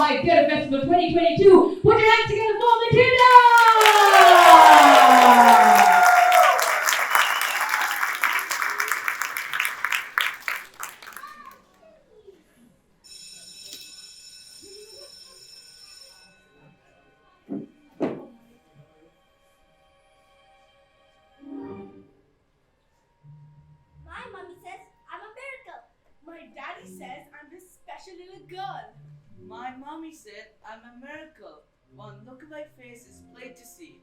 High Theatre Festival 2022. Put your hands together for Matilda! My mommy says I'm a miracle. My daddy says I'm his special little girl. My mommy said I'm a miracle. One look at my face is plain to see.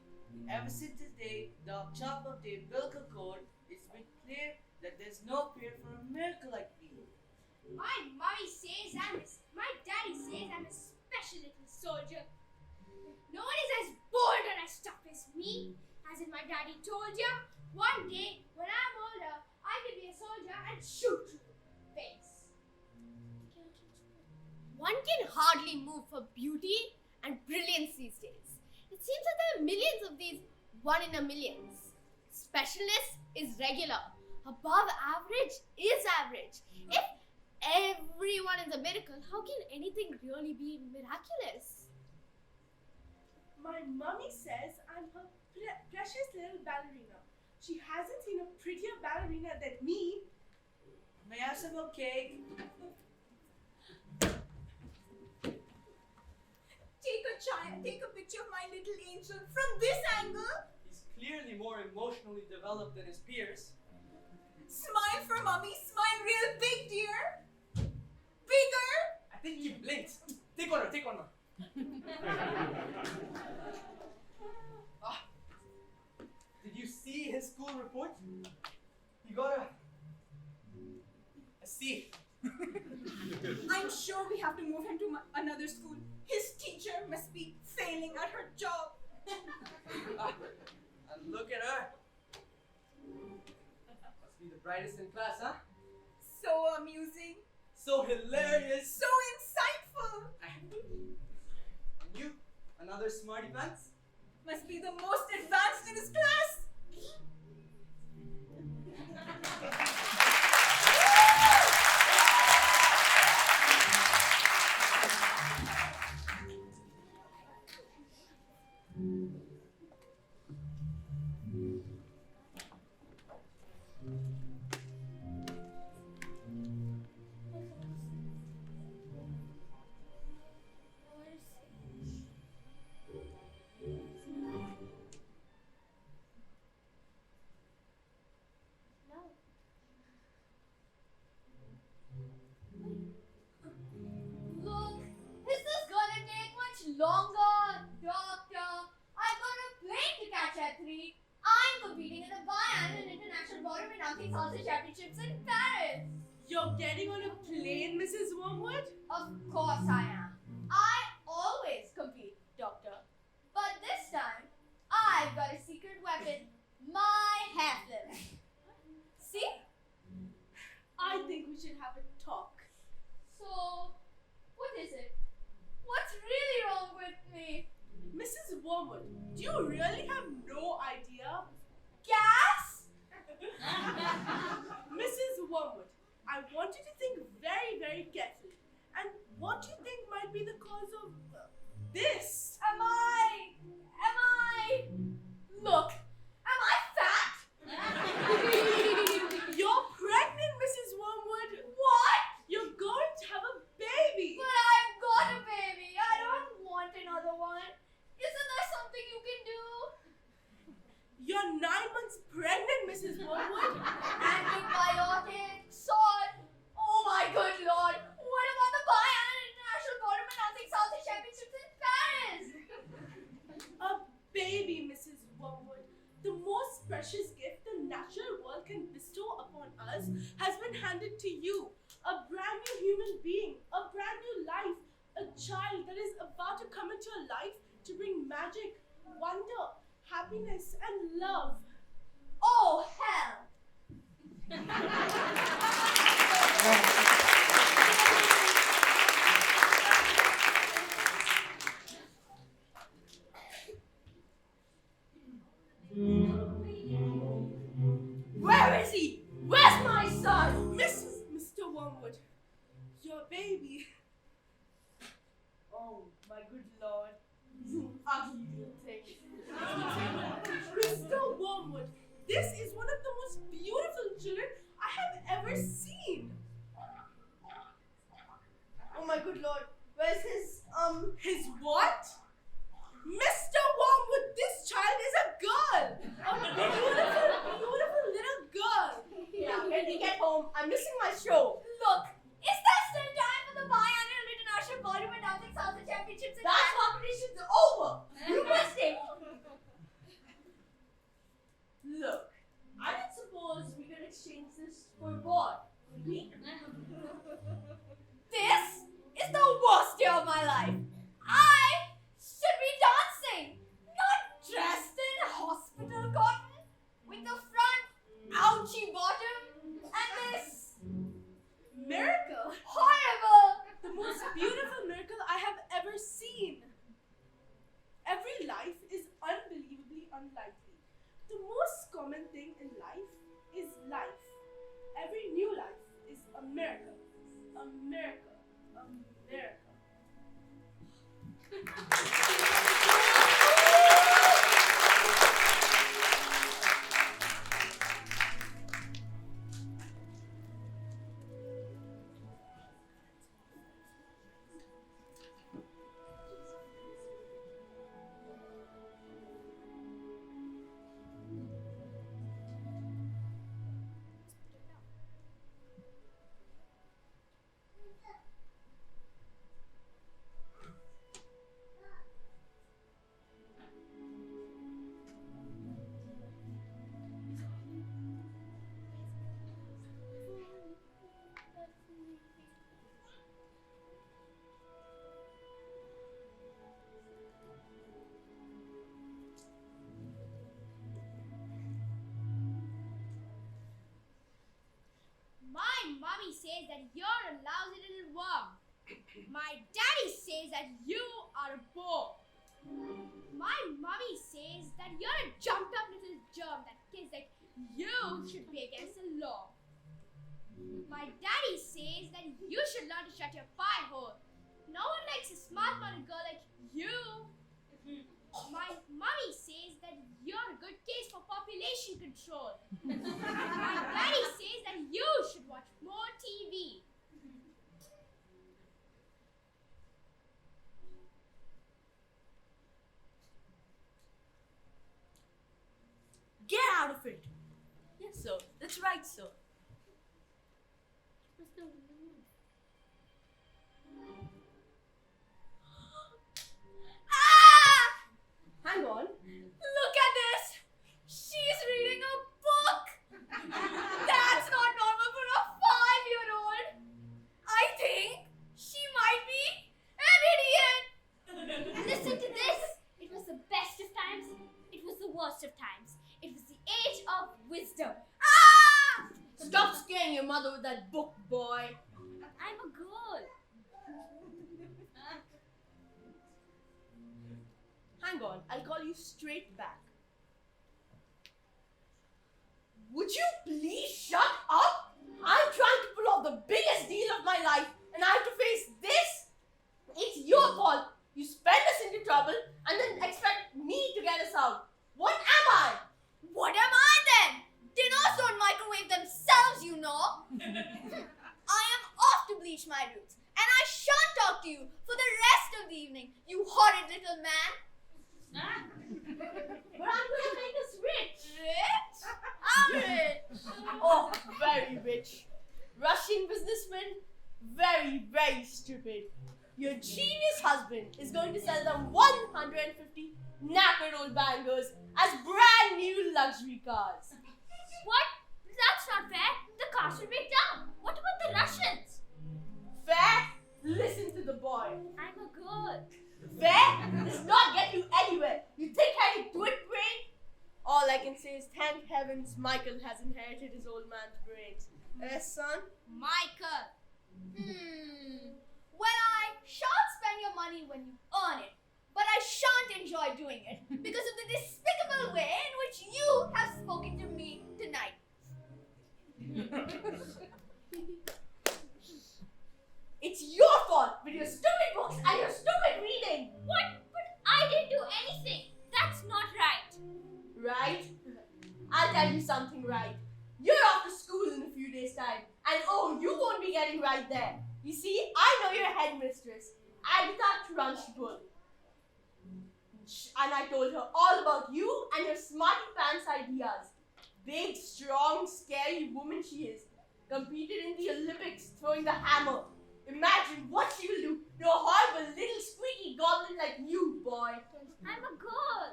Ever since the day the chop of the umbilical cord, it's been clear that there's no fear for a miracle like me. My mommy says my daddy says I'm a special little soldier. No one is as bold and as tough as me. As in my daddy told ya, one day when I'm older, I can be a soldier and shoot you in the face. One can hardly move for beauty and brilliance these days. It seems that there are millions of these one in a millions. Specialness is regular. Above average is average. If everyone is a miracle, how can anything really be miraculous? My mommy says I'm her precious little ballerina. She hasn't seen a prettier ballerina than me. May I have some more cake? Take a picture of my little angel from this angle. He's clearly more emotionally developed than his peers. Smile for mommy. Smile real big, dear. Bigger. I think he blinked. Take one more. Did you see his school report? He got a C. I'm sure we have to move him to another school. His teacher must be failing at her job. And look at her. Must be the brightest in class, huh? So amusing. So hilarious. So insightful. And you, another smarty pants? Must be the most advanced in his class. Look, is this gonna take much longer? Doctor, I've got a plane to catch at 3. I'm competing in the biannual International Ballroom Announcing Sausage Championships in Paris. You're getting on a plane, Mrs. Wormwood? Of course I am. I always compete, Doctor. But this time, I've got a secret weapon, my hair flip. See? I think we should have a talk. So, what is it? What's really wrong with me? Mrs. Wormwood, do you really have no idea? Gas? Mrs. Wormwood, I want you to think very, very carefully. And what you think might be the cause of this? Am I? Look, am I fat? You're pregnant, Mrs. Wormwood. What? You're going to have a baby. But I've got a baby. I don't want another one. Isn't there something you can do? You're 9 months pregnant, Mrs. Wormwood. Antibiotics, salt. Oh my good lord. What about the biannual International Ballroom Announcing Sausage Championships in Paris? A baby, Mrs. Wormwood. The most precious gift the natural world can bestow upon us has been handed to you. A brand new human being, a brand new life, a child that is about to come into your life to bring magic, wonder, happiness, and love. Oh hell. Where is he? Where's my son? Mr. Wormwood, your baby. Oh my good lord. Where's his, His what? Mr. Wormwood, this child is a girl! A beautiful, beautiful little girl! Yeah, when we get home, I'm missing my show. Look, is there still time for the biannual international Bollywood dancing salsa championships in That competition's over. You missed it. Look, I don't suppose we can exchange this for a ball, could we? This is the worst day of my life. I should be dancing, not dressed in hospital cotton with the front ouchy bottom and this Miracle! horrible. The most beautiful miracle I have ever seen. Every life is unbelievably unlikely. The most common thing in life is life. Every new life is a miracle. A miracle. A miracle. My mommy says that you're a lousy little worm. My daddy says that you are a bore. My mommy says that you're a jumped up little germ that thinks that you should be against the law. My daddy says that you should learn to shut your pie hole. No one likes a smart mouthed girl like you. My mommy says that you're a good case for population control. My daddy says that you should watch more TV. Get out of it. Yes, sir. That's right, sir. Ah! Hang on. Look at this! She's reading a book! That's not normal for a 5-year-old! I think she might be an idiot! Listen to this! It was the best of times, it was the worst of times. It was the age of wisdom. Ah! Stop scaring your mother with that book, boy. I'm a girl. Hang on, I'll call you straight back. Would you please shut up? I'm trying to pull off the biggest deal of my life and I have to face this? It's your fault. You spend us into trouble and then expect me to get us out. What am I? What am I then? Dinners don't microwave themselves, you know. I am off to bleach my roots, and I shan't talk to you for the rest of the evening, you horrid little man. But I'm going to make us rich. Rich? I'm rich. Oh, very rich. Russian businessman, very, very stupid. Your genius husband is going to sell them 150 knackered old bangers as brand new luxury cars. What? That's not fair. The car should break down. What about the Russians? Fair? Listen to the boy. I'm a girl. Fair does not get you anywhere. You think I can do it, brain? All I can say is thank heavens Michael has inherited his old man's brains. Son? Michael. Well, I shan't spend your money when you earn it, but I shan't enjoy doing it because of the despicable way in which you have spoken to me tonight. It's your fault with your stupid books and your stupid reading. What? But I didn't do anything. That's not right. Right? I'll tell you something right. You're off to school in a few days' time. And oh, you won't be getting right there. You see, I of your headmistress, Agatha Trunchbull. And I told her all about you and your smarty pants ideas. Big, strong, scary woman she is. Competed in the Olympics throwing the hammer. Imagine what she will do to a horrible little squeaky goblin like you, boy. I'm a girl.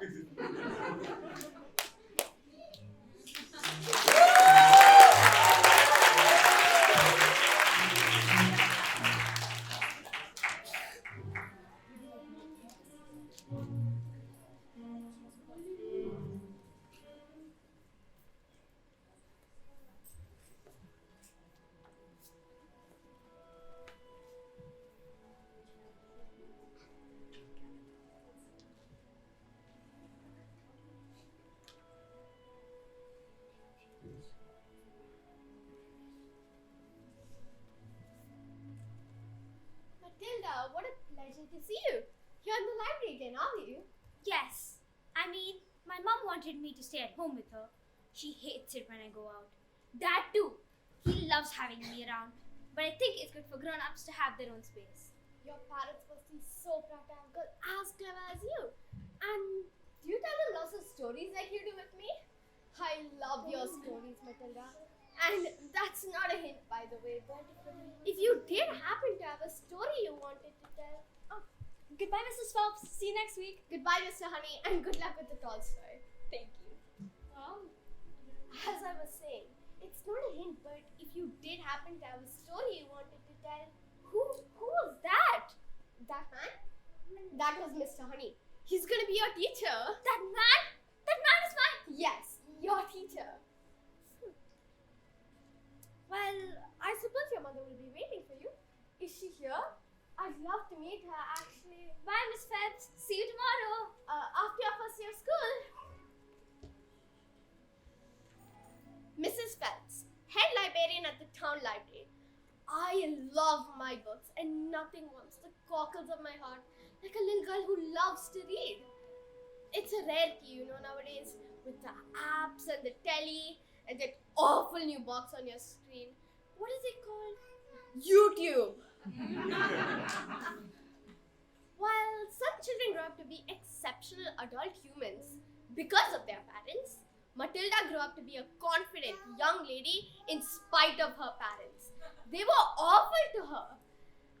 Matilda, what a pleasure to see you. You're in the library again, are you? Yes. I mean, my mom wanted me to stay at home with her. She hates it when I go out. Dad too. He loves having me around. But I think it's good for grown-ups to have their own space. Your parents must be so proud to have a girl as clever as you. And do you tell them lots of stories like you do with me? I love your stories, Matilda. And that's not a hint, by the way, but if you did happen to have a story you wanted to tell. Oh, Goodbye, Mrs. Phelps. See you next week. goodbye, Mr. Honey, and good luck with the Tolstoy. Thank you. As I was saying, it's not a hint, but if you did happen to have a story you wanted to tell, who was that? That man? That was Mr. Honey. He's gonna be your teacher. That man? That man is mine. Yes, your teacher. Well, I suppose your mother will be waiting for you. Is she here? I'd love to meet her, actually. Bye, Miss Phelps. See you tomorrow. After your first year of school. Mrs. Phelps, head librarian at the town library. I love my books, and nothing warms the cockles of my heart like a little girl who loves to read. It's a rarity, nowadays, with the apps and the telly and that awful new box on your screen. What is it called? YouTube. While some children grow up to be exceptional adult humans because of their parents, Matilda grew up to be a confident young lady in spite of her parents. They were awful to her.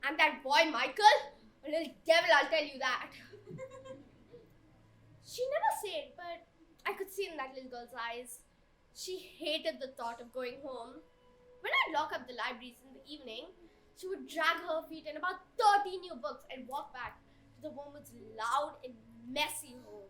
And that boy Michael, a little devil, I'll tell you that. She never said, but I could see in that little girl's eyes. She hated the thought of going home. When I'd lock up the libraries in the evening, she would drag her feet and about 30 new books and walk back to the woman's loud and messy home.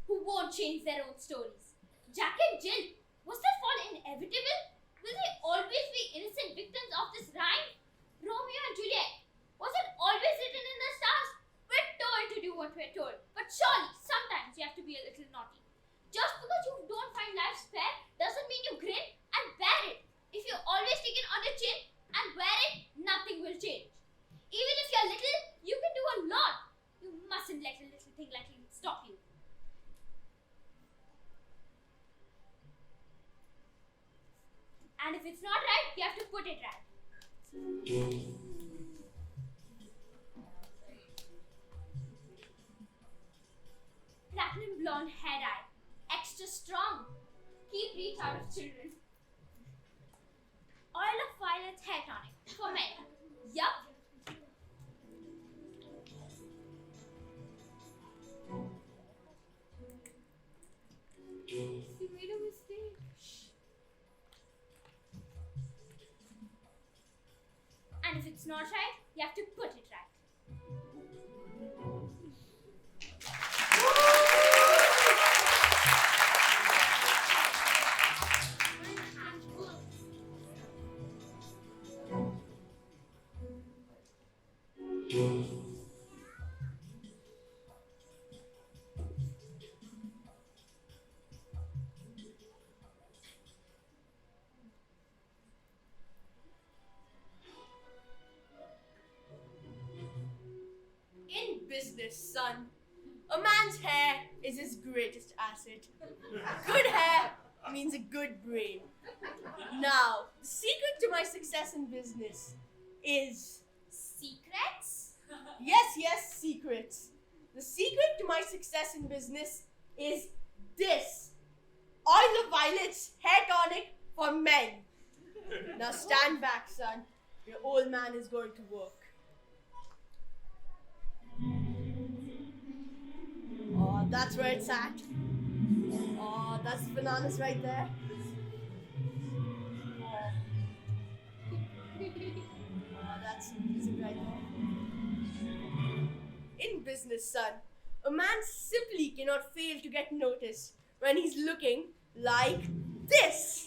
Who won't change their own stories. Jack and Jill, was their fall inevitable? Will they always be innocent victims of this rhyme? Romeo and Juliet, was it always written in the stars? We're told to do what we're told, but surely sometimes you have to be a little naughty. Just because you don't find life fair doesn't mean you grin and bear it. If you always take it on the chin and wear it, nothing will change. Even if you're little, you can do a lot. You mustn't let a little thing like you stop you. And if it's not right, you have to put it right. Platinum blonde hair dye, extra strong. Keep reach out of children. Oil of violence hair tonic for men. Yup. You made a mistake. And if it's not right, you have to put it right. business, son. A man's hair is his greatest asset. Good hair means a good brain. Now, the secret to my success in business is... Secrets? Yes, secrets. The secret to my success in business is this. Oil of Violets hair tonic for men. Now stand back, son. Your old man is going to work. Oh, that's where it's at. Oh, that's the bananas right there. Oh, that's music right there. In business, son, a man simply cannot fail to get noticed when he's looking like this.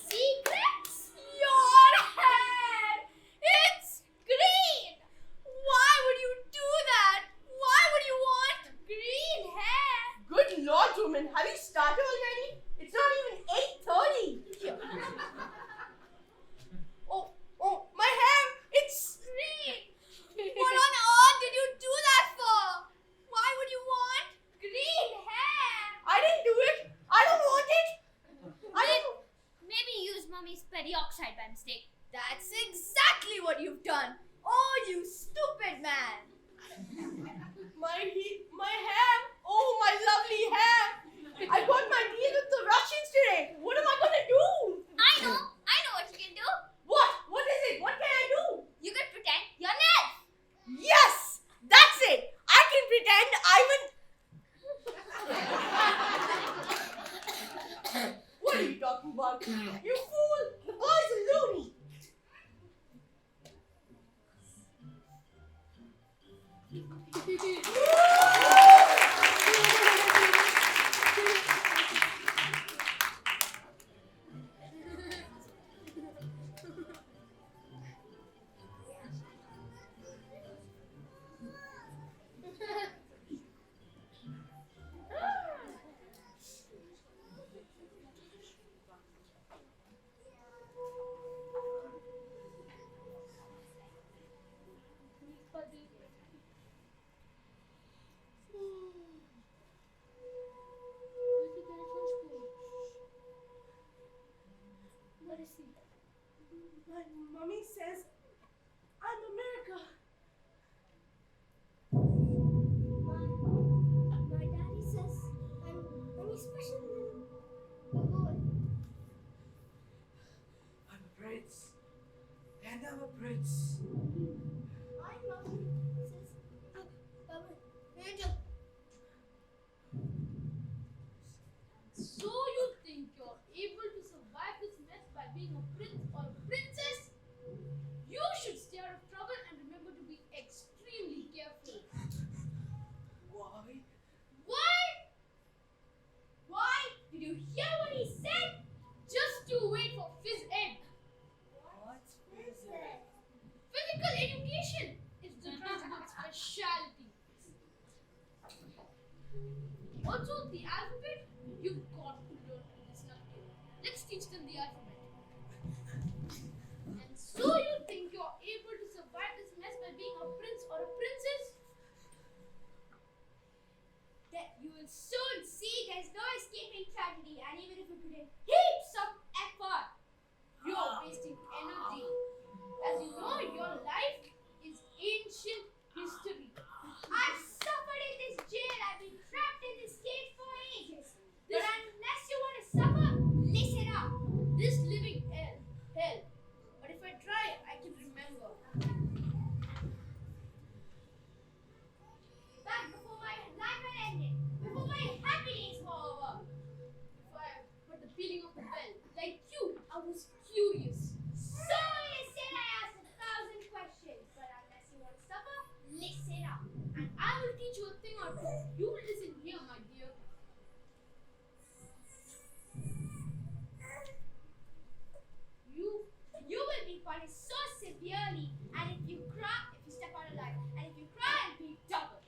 Secrets? Your hair! It's green! Why would you do that? Why would you want Green hair? Good Lord, woman, have you started already? It's not even 8:30. Oh, my hair, it's Green. What on earth did you do that for? Why would you want? Green hair? I didn't do it. I don't want it. I didn't. Maybe you used Mummy's peroxide by mistake. That's exactly what you've done. Oh, you stupid man. My hair. Oh, my lovely hair. I got my deal with the Russians today. What am I gonna do? I know what you can do. What? What is it? What can I do? You can pretend you're an elf. Yes, that's it. I can pretend I'm an... What are you talking about? You fool! The boy's a loony. What is he? My mummy says I'm America. My daddy says I'm a special little boy. I'm a prince. And I'm a prince. My mommy says Angel. So you think you're able to survive this mess by being a prince or a princess? You should stay out of trouble and remember to be extremely careful. Why? Why? Why? Did you hear what he said? Just to wait for phys ed. What is it? Physical education is the president's specialty. Also, the alphabet, you've got to learn to listen up to. Let's teach them the alphabet. And so you think you're able to survive this mess by being a prince or a princess? That you will soon see there's no escaping tragedy, and even if you put in heaps of effort, You're wasting energy. As you know, your life is ancient history. I've suffered in this jail. I've been trapped in this cage for ages. But unless you want to suffer, listen up. This living hell. But if I try, I can remember. Back before my life had ended, before my happy days were over. If I heard the pealing of the bell, like you, I was curious. So you said I asked 1,000 questions, but unless you want to suffer, listen up. And I will teach you a thing or two. You listen here, my dear. You will be punished so severely, and if you step out alive, and if you cry, it'll be double.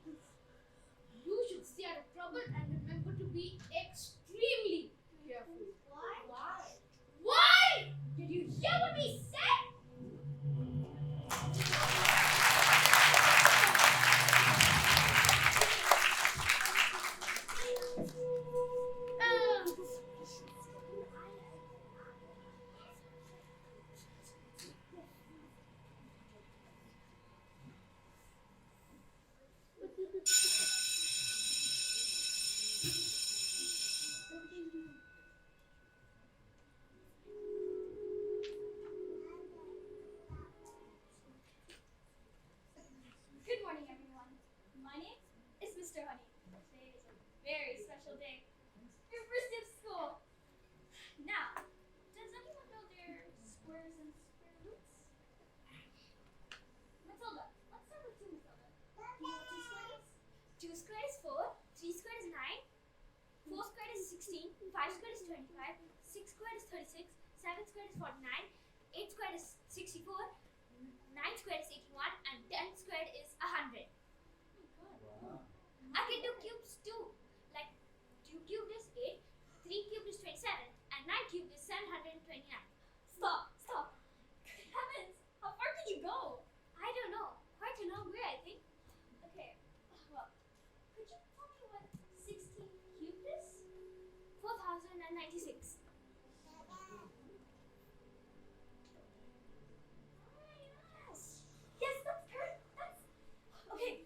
You should stay out of trouble and remember to be extremely careful. Why? Why? Did you hear what we said? special day. Your first day of school. Now, does anyone know their squares and square roots? Matilda, let's start with you, Matilda. You know what 2 squared is? 2 squared is 4, 3 squared is 9, 4 squared is 16, 5 squared is 25, 6 squared is 36, 7 squared is 49, 8 squared is 64, 9 squared is 81, and 10 squared is 100. I can do cubes too. Like 2 cubed is 8, 3 cubed is 27, and 9 cubed is 729. Stop, stop. Heavens, how far can you go? I don't know. Quite a long way, I think. Okay, well, could you tell me what 16 cubed is? 4,096. Yes. Yes, that's correct. That's okay.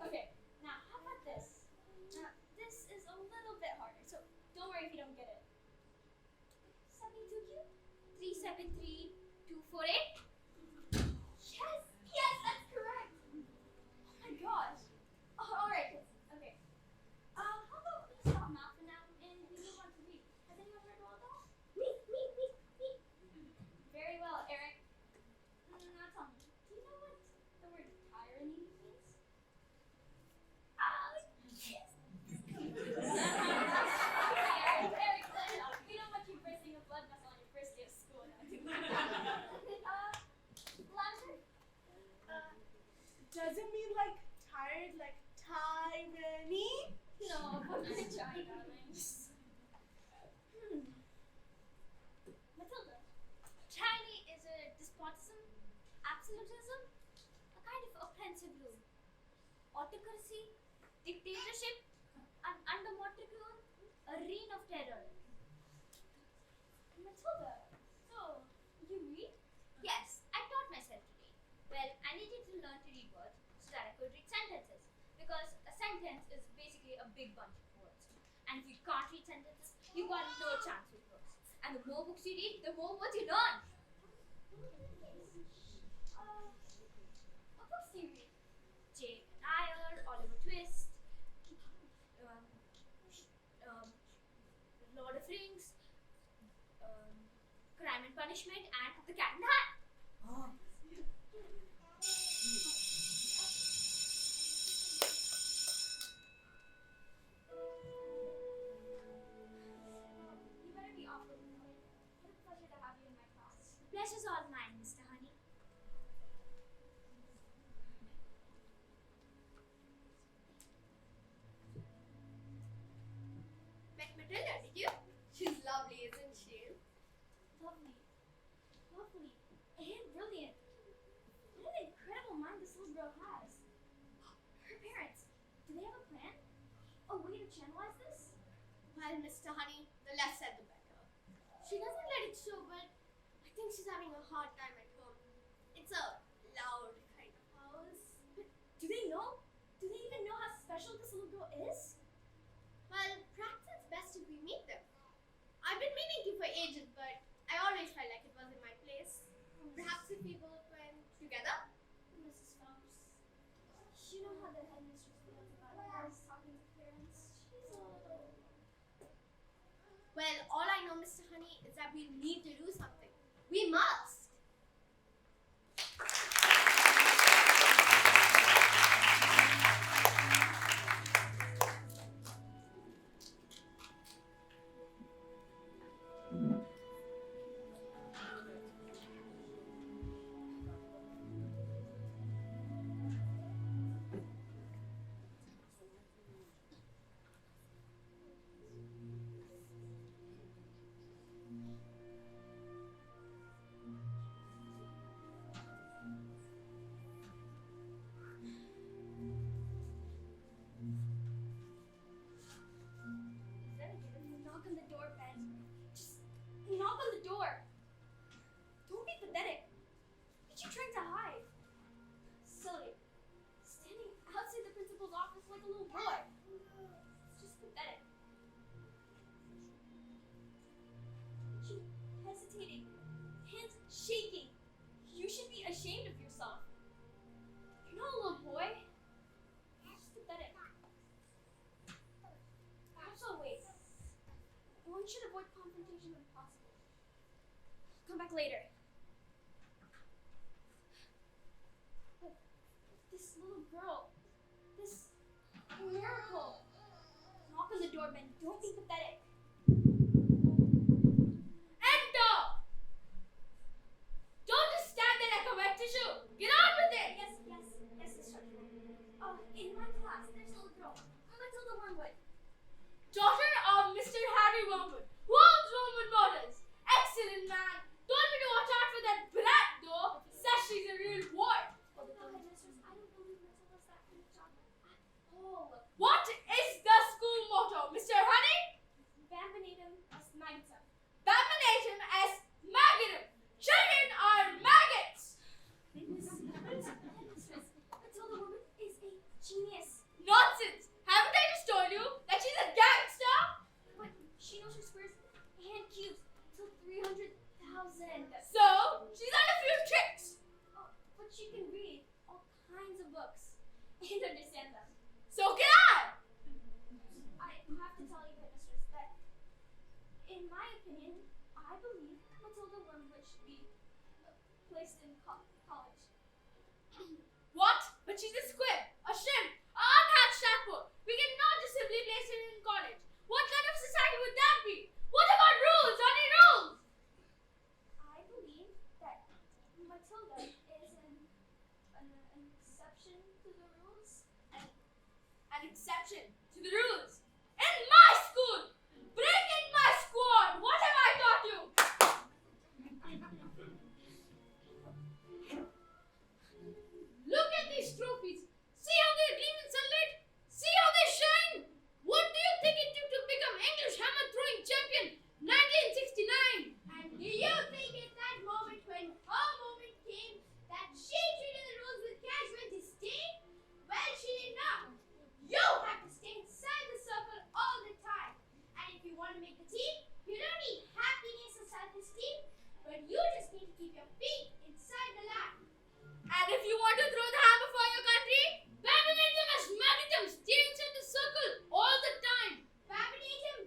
Okay. Now, how about this? This is a little bit harder, so don't worry if you don't get it. 72 cubed? 373248? Yes! Yes, that's correct! Oh my gosh. Alright, kids. Okay. How about we stop math for now and we move on to reading? Has anyone read Roald Dahl? Me. Very well, Eric. Now tell me, do you know what the word tyranny means? Yes. Eric, we don't want you bursting a blood vessel on your first day of school now, do we? Lavender? Does it mean like tired, like tyranny? No, but good try, darlings. Matilda, tyranny is a despotism, absolutism, a kind of oppressive rule. Autocracy, dictatorship, and under monarchy, a reign of terror. Matilda, so you read? Yes, I taught myself to read. Well, I needed to learn to read words so that I could read sentences. Because a sentence is basically a big bunch of words. And if you can't read sentences, you got no chance with books. And the more books you read, the more words you learn. What books do you read? Jane Eyre, Oliver Twist, Lord of Rings, Crime and Punishment, and The Cat in the Hat. You better be off with me. What a pleasure to have you in my class. The pleasure's all mine, Mr. Honey. Met Matilda, did you? She's lovely, isn't she? Lovely. Lovely. And brilliant. What an incredible mind this little girl has. Her parents, do they have a plan? A way to channelize this? Well, Mr. Honey, the less said the better. She doesn't let it show, but I think she's having a hard time at home. It's a loud kind of house. But do they know? Do they even know how special this little girl is? Well, perhaps it's best if we meet them. I've been meaning to for ages, but I always felt like it wasn't my place. Perhaps if we both went together? Mrs. Phelps, you know how the headmistress feels about girls talking to parents. She's a little... Well, all I know, Mr. Honey, is that we need to do something. We must! should avoid confrontation when possible. Come back later. But this little girl, this miracle. Knock on the door, Ben. Don't be pathetic. Enter! Don't just stand there like a wet tissue. Get on with it! Yes, instructor. In my class, there's a little girl, Matilda Wormwood. Daughter of Mr. Harry Wormwood, who owns Wormwood Motors. Excellent man. Told me to watch out for that brat though. Says she's a real boy. No, headmistress, I don't believe Matilda's that kind of child at all. What is the school motto, Mr. Honey? Bambinatum est magnetum. Bambinatum est magnetum. Children are maggots. Headmistress, Matilda Wormwood is a genius. Nonsense. Haven't I just told you that she's a gangster? But she knows her squares and cubes till 300,000. So, she's done a few tricks. But she can read all kinds of books and understand them. So can I. I have to tell you, headmistress, that in my opinion, I believe Matilda Wormwood should be placed in college. What? But she's a squib, a shrimp, an unhatched tadpole. We cannot just simply place her in college. What kind of society would that be? What about rules? Any rules? I believe that Matilda is an exception to the rules. An exception to the rules. In my school! Bring in my squad! What have I taught you? Look at these trophies. See how they gleam in sunlight? See how they shine? What do you think it took to become English hammer throwing champion 1969? And do you think at that moment when her moment came that she treated the rules with casual disdain? Well, she did not. You have to stay inside the circle all the time. And if you want to make the team, you don't need happiness or self-esteem, but you just need to keep your feet inside the line. And if you want to throw the hammer for your country, bambinatum as magnetum, stay inside the circle all the time. Bambinatum,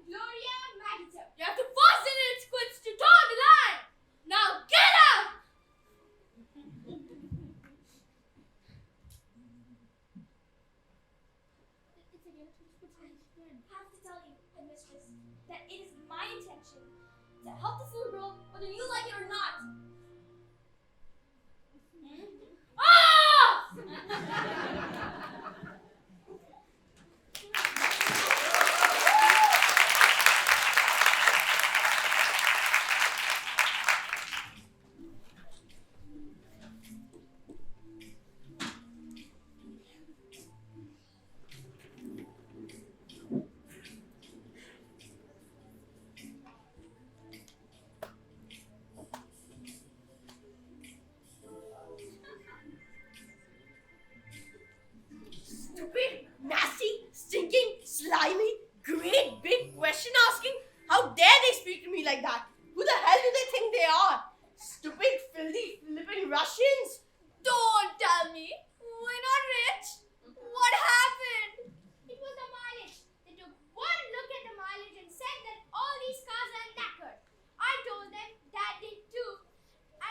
gloria, magnetum. You have to fasten its quits to toe the line. Now get up! I have to tell you, headmistress, that it is my intention to help this little girl whether you like it or not. Ah! Stupid, nasty, stinking, slimy, great big question asking. How dare they speak to me like that? Who the hell do they think they are? Stupid, filthy, flippin' Russians? Don't tell me. We're not rich. What happened? It was the mileage. They took one look at the mileage and said that all these cars are knackered. I told them Dad did too.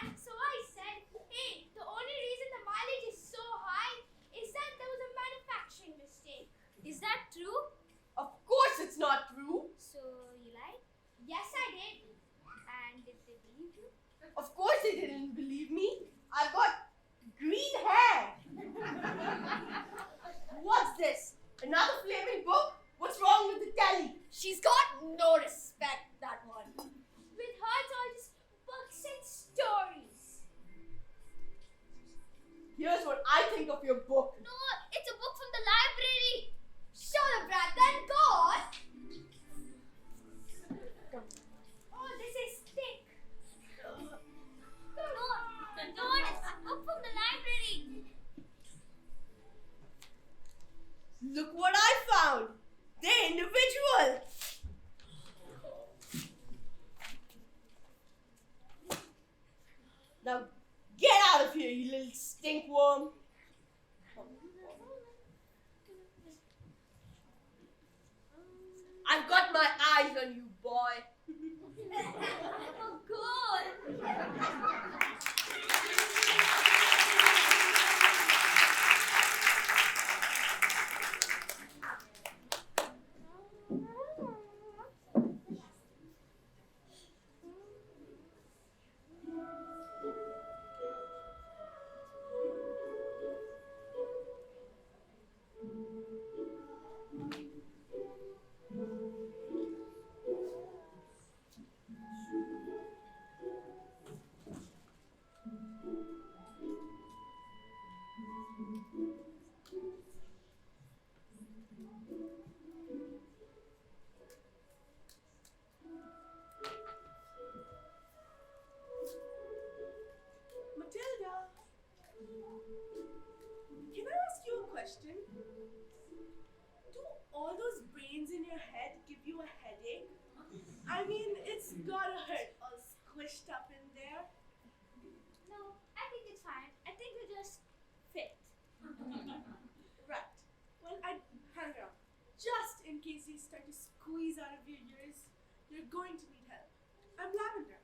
And so I said, hey, the only reason the mileage is so high is that there was a manufacturing mistake. Is that true? Of course it's not true. So you lied? Yes, I did. And did they believe you? Of course they didn't believe me. I've got green hair. What's this? Another flaming book? What's wrong with the telly? She's got no respect, that one. With her, it's all just books and stories. Here's what I think of your book. No, it's a book from the library. Shut up, Brad, then go on. Oh, this is thick. No, it's a book from the library. Look what I found. They're individual. Now get out of here, you little stinkworm. I've got my eyes on you, boy. Oh, good. Matilda, can I ask you a question? Do all those brains in your head give you a headache? I mean, it's gotta hurt all squished up in there. No, I think it's fine. I think we just fit. Right. Well, I'd hang around. Just in case you start to squeeze out of your ears, you're going to need help. I'm Lavender.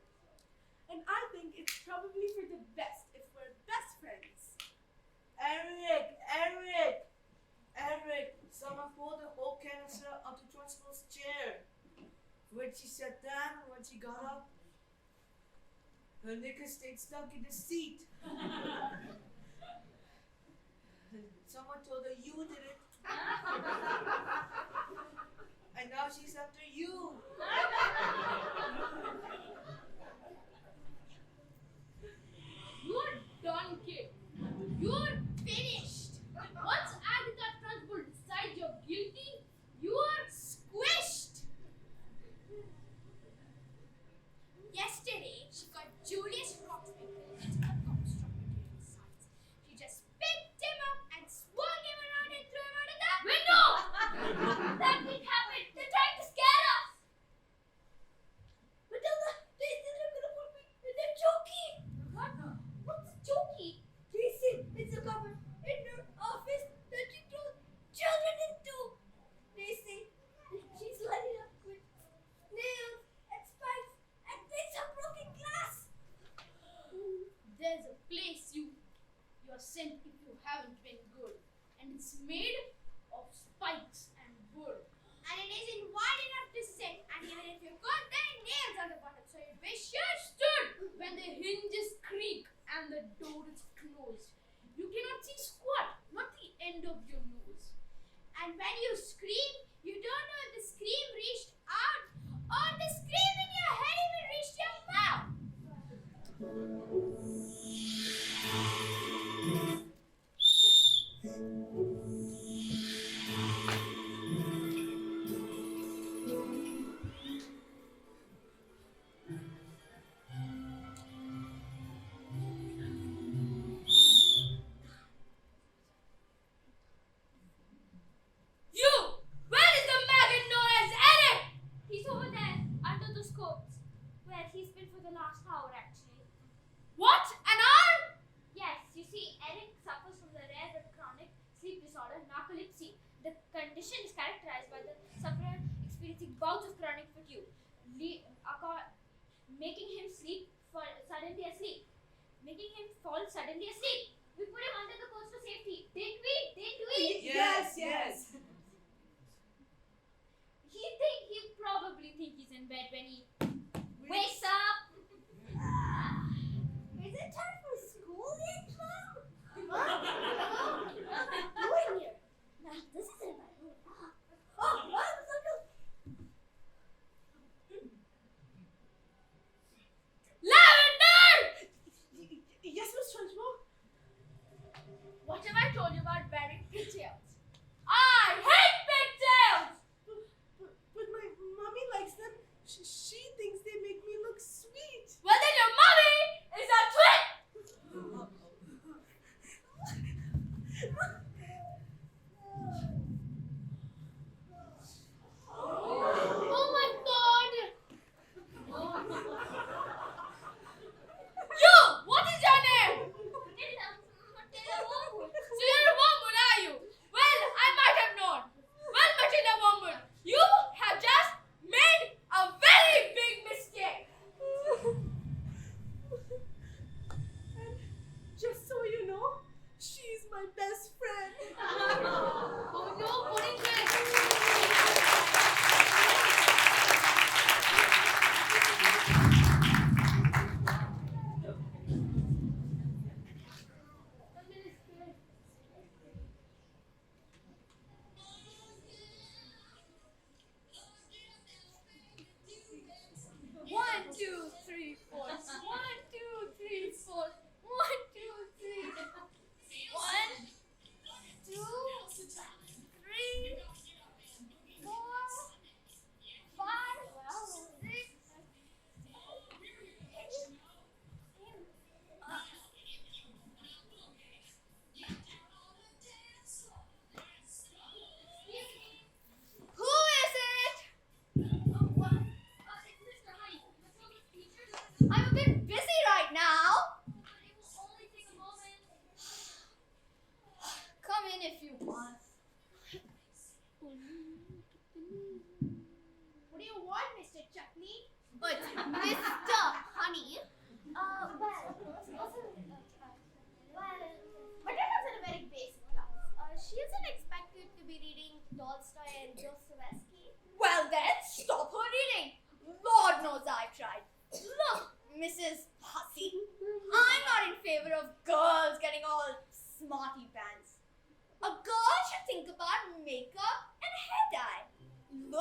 And I think it's probably for the best if we're best friends. Eric! Someone poured the whole canister onto Trustful's chair. When she sat down and when she got up, her knickers stayed stuck in the seat. Someone told her you did it. And now she's after you. You're done, kid. You're finished. Once Agatha Trunchbull decides you're guilty, you're squished. Yesterday, she got Julius Rockwinkle and her construct material science. She just picked him up and swung him around and threw him out of the window! That didn't happen. They're trying to scare us. Matilda, they're gonna put me in their jokey! What? What's a jokey? Listen, it's a cupboard in her office that you throw children into. They say she's lighted up with nails and spikes and bits of broken glass. There's a place you're sent if you haven't been good, and it's made of spikes and wood. And it isn't wide enough to sit, and even if you're good, there are nails on the bottom, so you'd wish you Stood when the hinges creak and the door is closed. You cannot see squat, not the end of your nose. And when you scream, you don't know if the scream reached out or the scream in your head even reached your mouth. You! Where is the maggot known as Eric? He's over there under those coats, where he's been for the last hour actually. What? An hour? Yes, you see, Eric suffers from the rare but chronic sleep disorder, narcolepsy. The condition is characterized by the sufferer experiencing bouts of chronic fatigue, making him fall suddenly asleep. We put him under the coats for safety. Didn't we? Yes. He probably think he's in bed when he wakes up. Is it time for school yet, Mom? What am I doing here? Now, this isn't my room. Oh, Lavender! Yes, Miss Trunchbull? What have I told you about wearing pigtails? I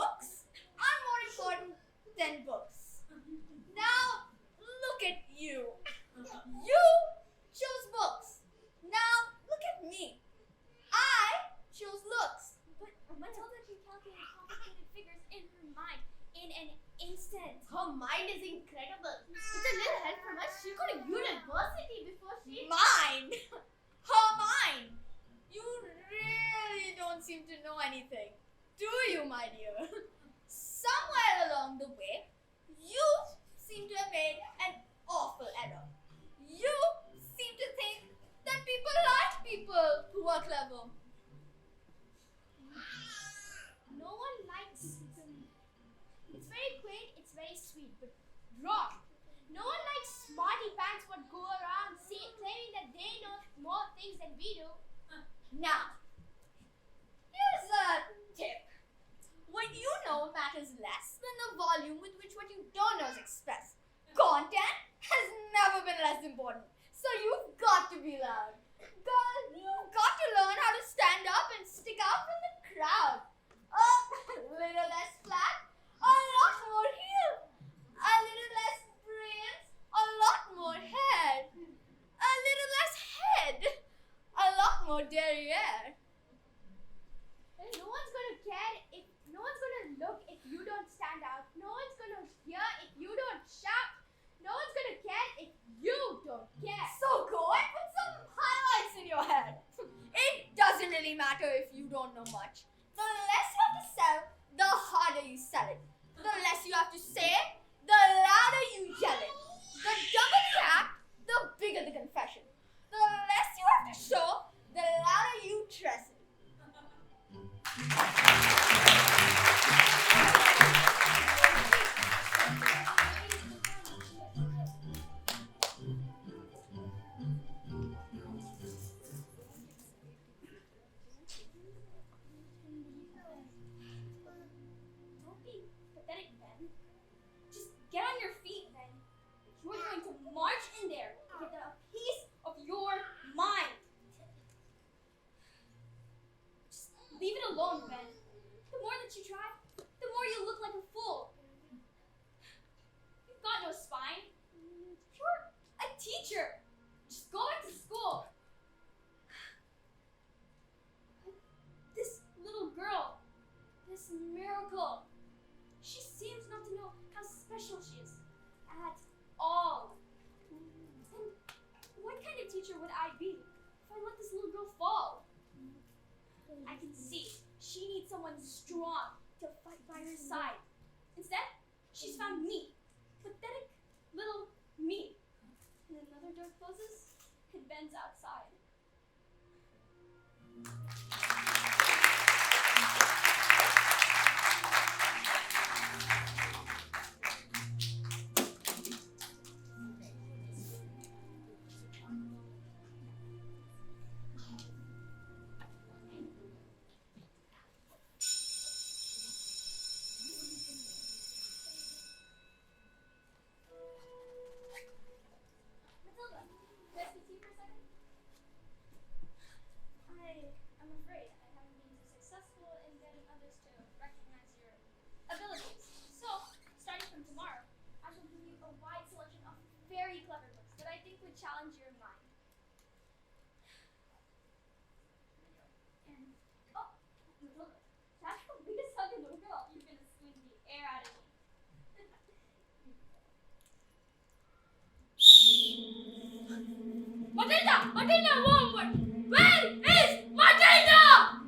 looks are more important than books. Now, look at you. You chose books. Now, look at me. I chose looks. But Matilda can calculate complicated figures in her mind in an instant. Her mind is incredible. With a little help from us, she go to university before she... Mind! Her mind! You really don't seem to know anything, do you, my dear? Somewhere along the way, you seem to have made an awful error. You seem to think that people like people who are clever. No one likes them. It's very quaint, it's very sweet, but wrong. No one likes smarty pants what go around claiming that they know more things than we do. Now, here's a tip. What you know matters less than the volume with which what you don't know is expressed. Content has never been less important, so you've got to be loud. Girl, you've got to learn how to stand up and stick out from the crowd. A little less flat, a lot more heel. A little less brains, a lot more head. A little less head, a lot more derriere. And no one's gonna care if no one's gonna look if you don't stand out. No one's gonna hear if you don't shout. No one's gonna care if you don't care. So go and put some highlights in your head. It doesn't really matter if you don't know much. The less you have to sell, the harder you sell it. The less you have to say, the louder you yell it. The double the act, the bigger the confession. The less you have to show, the louder you dress it. Don't be pathetic, Ben. Just get on your feet, Ben. You're going to march in there and get a piece of your mind. Just leave it alone, Ben. The more that you try, the more you look like a fool. You've got no spine. You're a teacher. Just go back to school. This little girl, this miracle, she seems not to know how special she is at all. Then what kind of teacher would I be if I let this little girl fall? I can see she needs someone strong to fight by her side. Instead, she's found me, pathetic little me. And another door closes and Ben's outside. Matilda, can I speak to you for a second? I'm afraid I haven't been too successful in getting others to recognize your abilities. So, starting from tomorrow, I shall give you a wide selection of very clever books that I think would challenge your mind. And, oh, Matilda, that's the biggest hug in the world. You're gonna squeeze the air out of me. Matilda! Matilda, woman! Where is Matilda?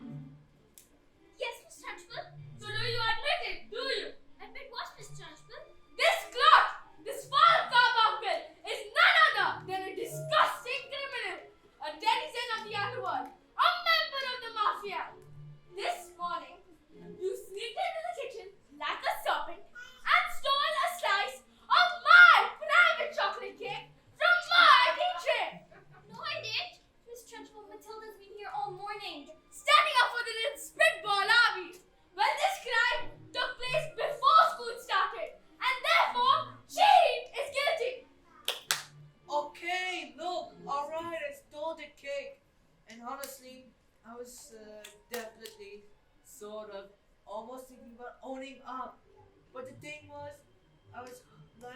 Yes, Miss Trunchbull. So do you admit it, do you? Admit what, Miss Trunchbull? This clot, this foul carbuncle, is none other than a disgusting criminal, a denizen of the underworld, a member of the mafia. This morning, you sneaked into the kitchen like a serpent and stole a slice of my private chocolate cake from my kitchen. No, I didn't. Miss Trunchbull standing up. But the thing was, I was like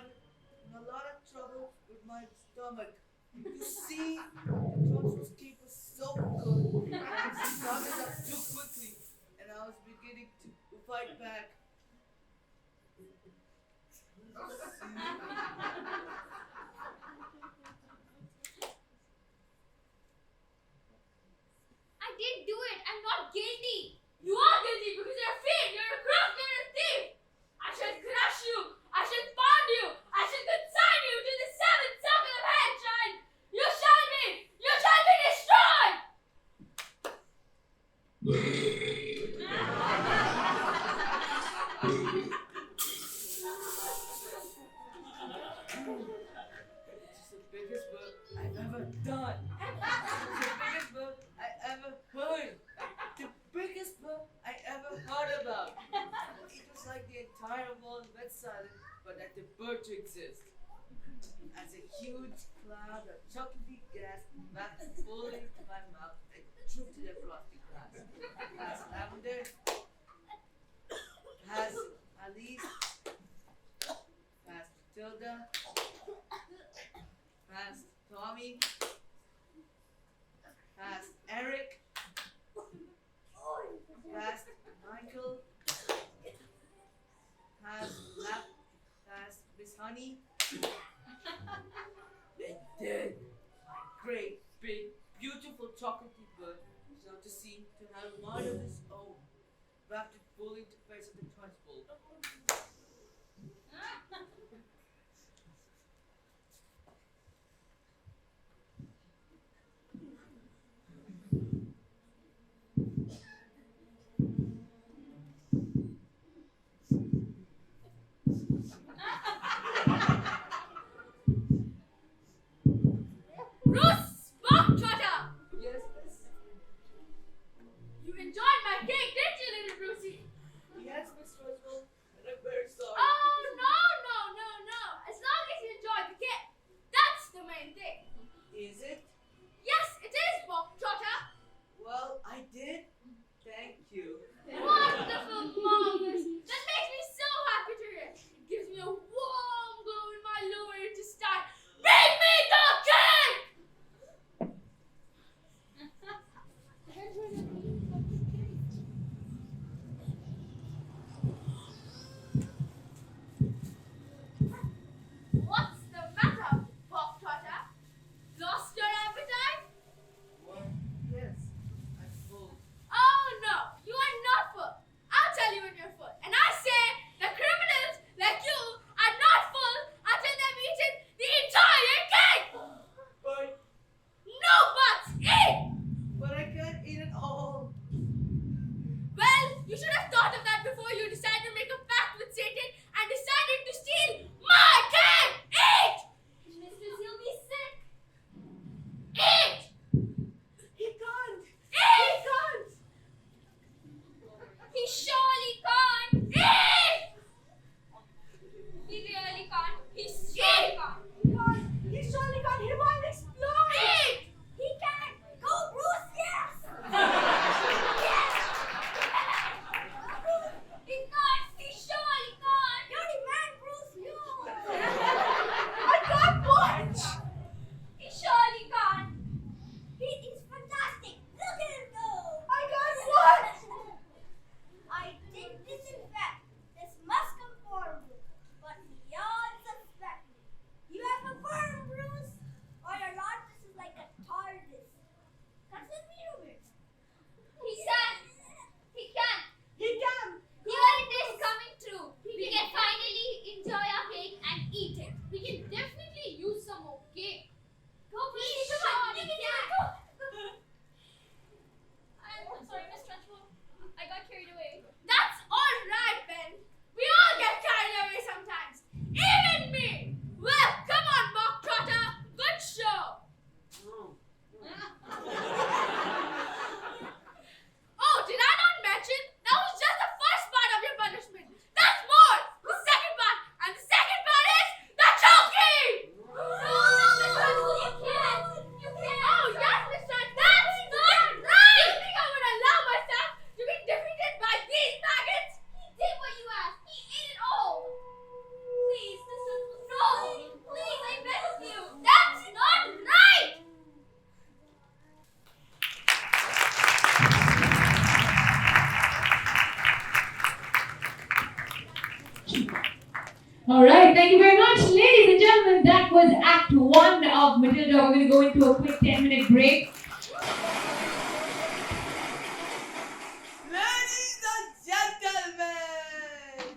in a lot of trouble with my stomach. You see, the Johnson cake was so good. I started up too quickly, and I was beginning to fight back. I didn't do it. I'm not guilty. You are guilty because you're a fiend. You're a crook. You're a thief. I shall crush you. I shall pound you. I shall consign you to the seventh circle of hell, child. You shall be. You shall be destroyed. It's the biggest book I've ever done. It's the biggest book I ever heard. The biggest book I ever heard about. It was like the entire world went silent, but that the bird to exist. As a huge cloud of chocolatey gas wrapped fully into my mouth and drifted across the glass. Past Lavender, past Alice, past Matilda, past Tommy, past Eric, past Michael, past Miss Honey, and then my great, big, beautiful chocolatey bird started to seem to have a mind of its own, wrapped it fully into the face of the trunchbull. Bruce Sparktrotter! Yes, miss. You enjoyed my cake, didn't you, little Brucey? All right, thank you very much, ladies and gentlemen. That was Act 1 of Matilda. We're going to go into a quick 10-minute break. Ladies and gentlemen!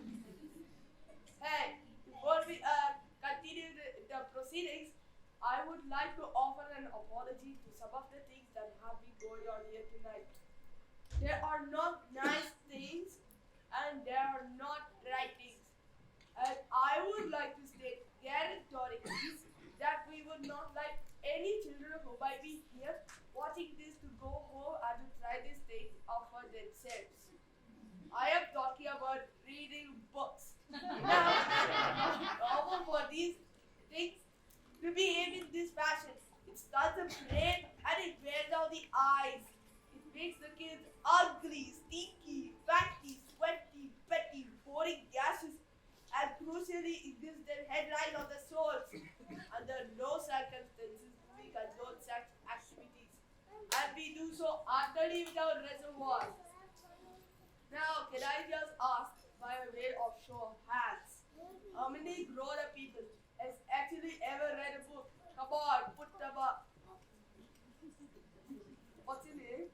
Hey, before we continue the proceedings, I would like to offer an apology to some of the things that have been going on here tonight. There are not nice things and there are not right things. And I would like to state categorically that we would not like any children who might be here watching this to go home and to try these things out for themselves. I am talking about reading books. Now, normal for these things to behave in this fashion. It starts the brain and it wears out the eyes. It makes the kids ugly, stinky, fatty, sweaty, petty, pouring gases, and crucially, it gives them headline on the souls. Under no circumstances do we condone such activities, and we do so utterly without reservoir. Now, can I just ask, by way of show of hands, how many grown-up people has actually ever read a book? Come on, put them up. What's your name?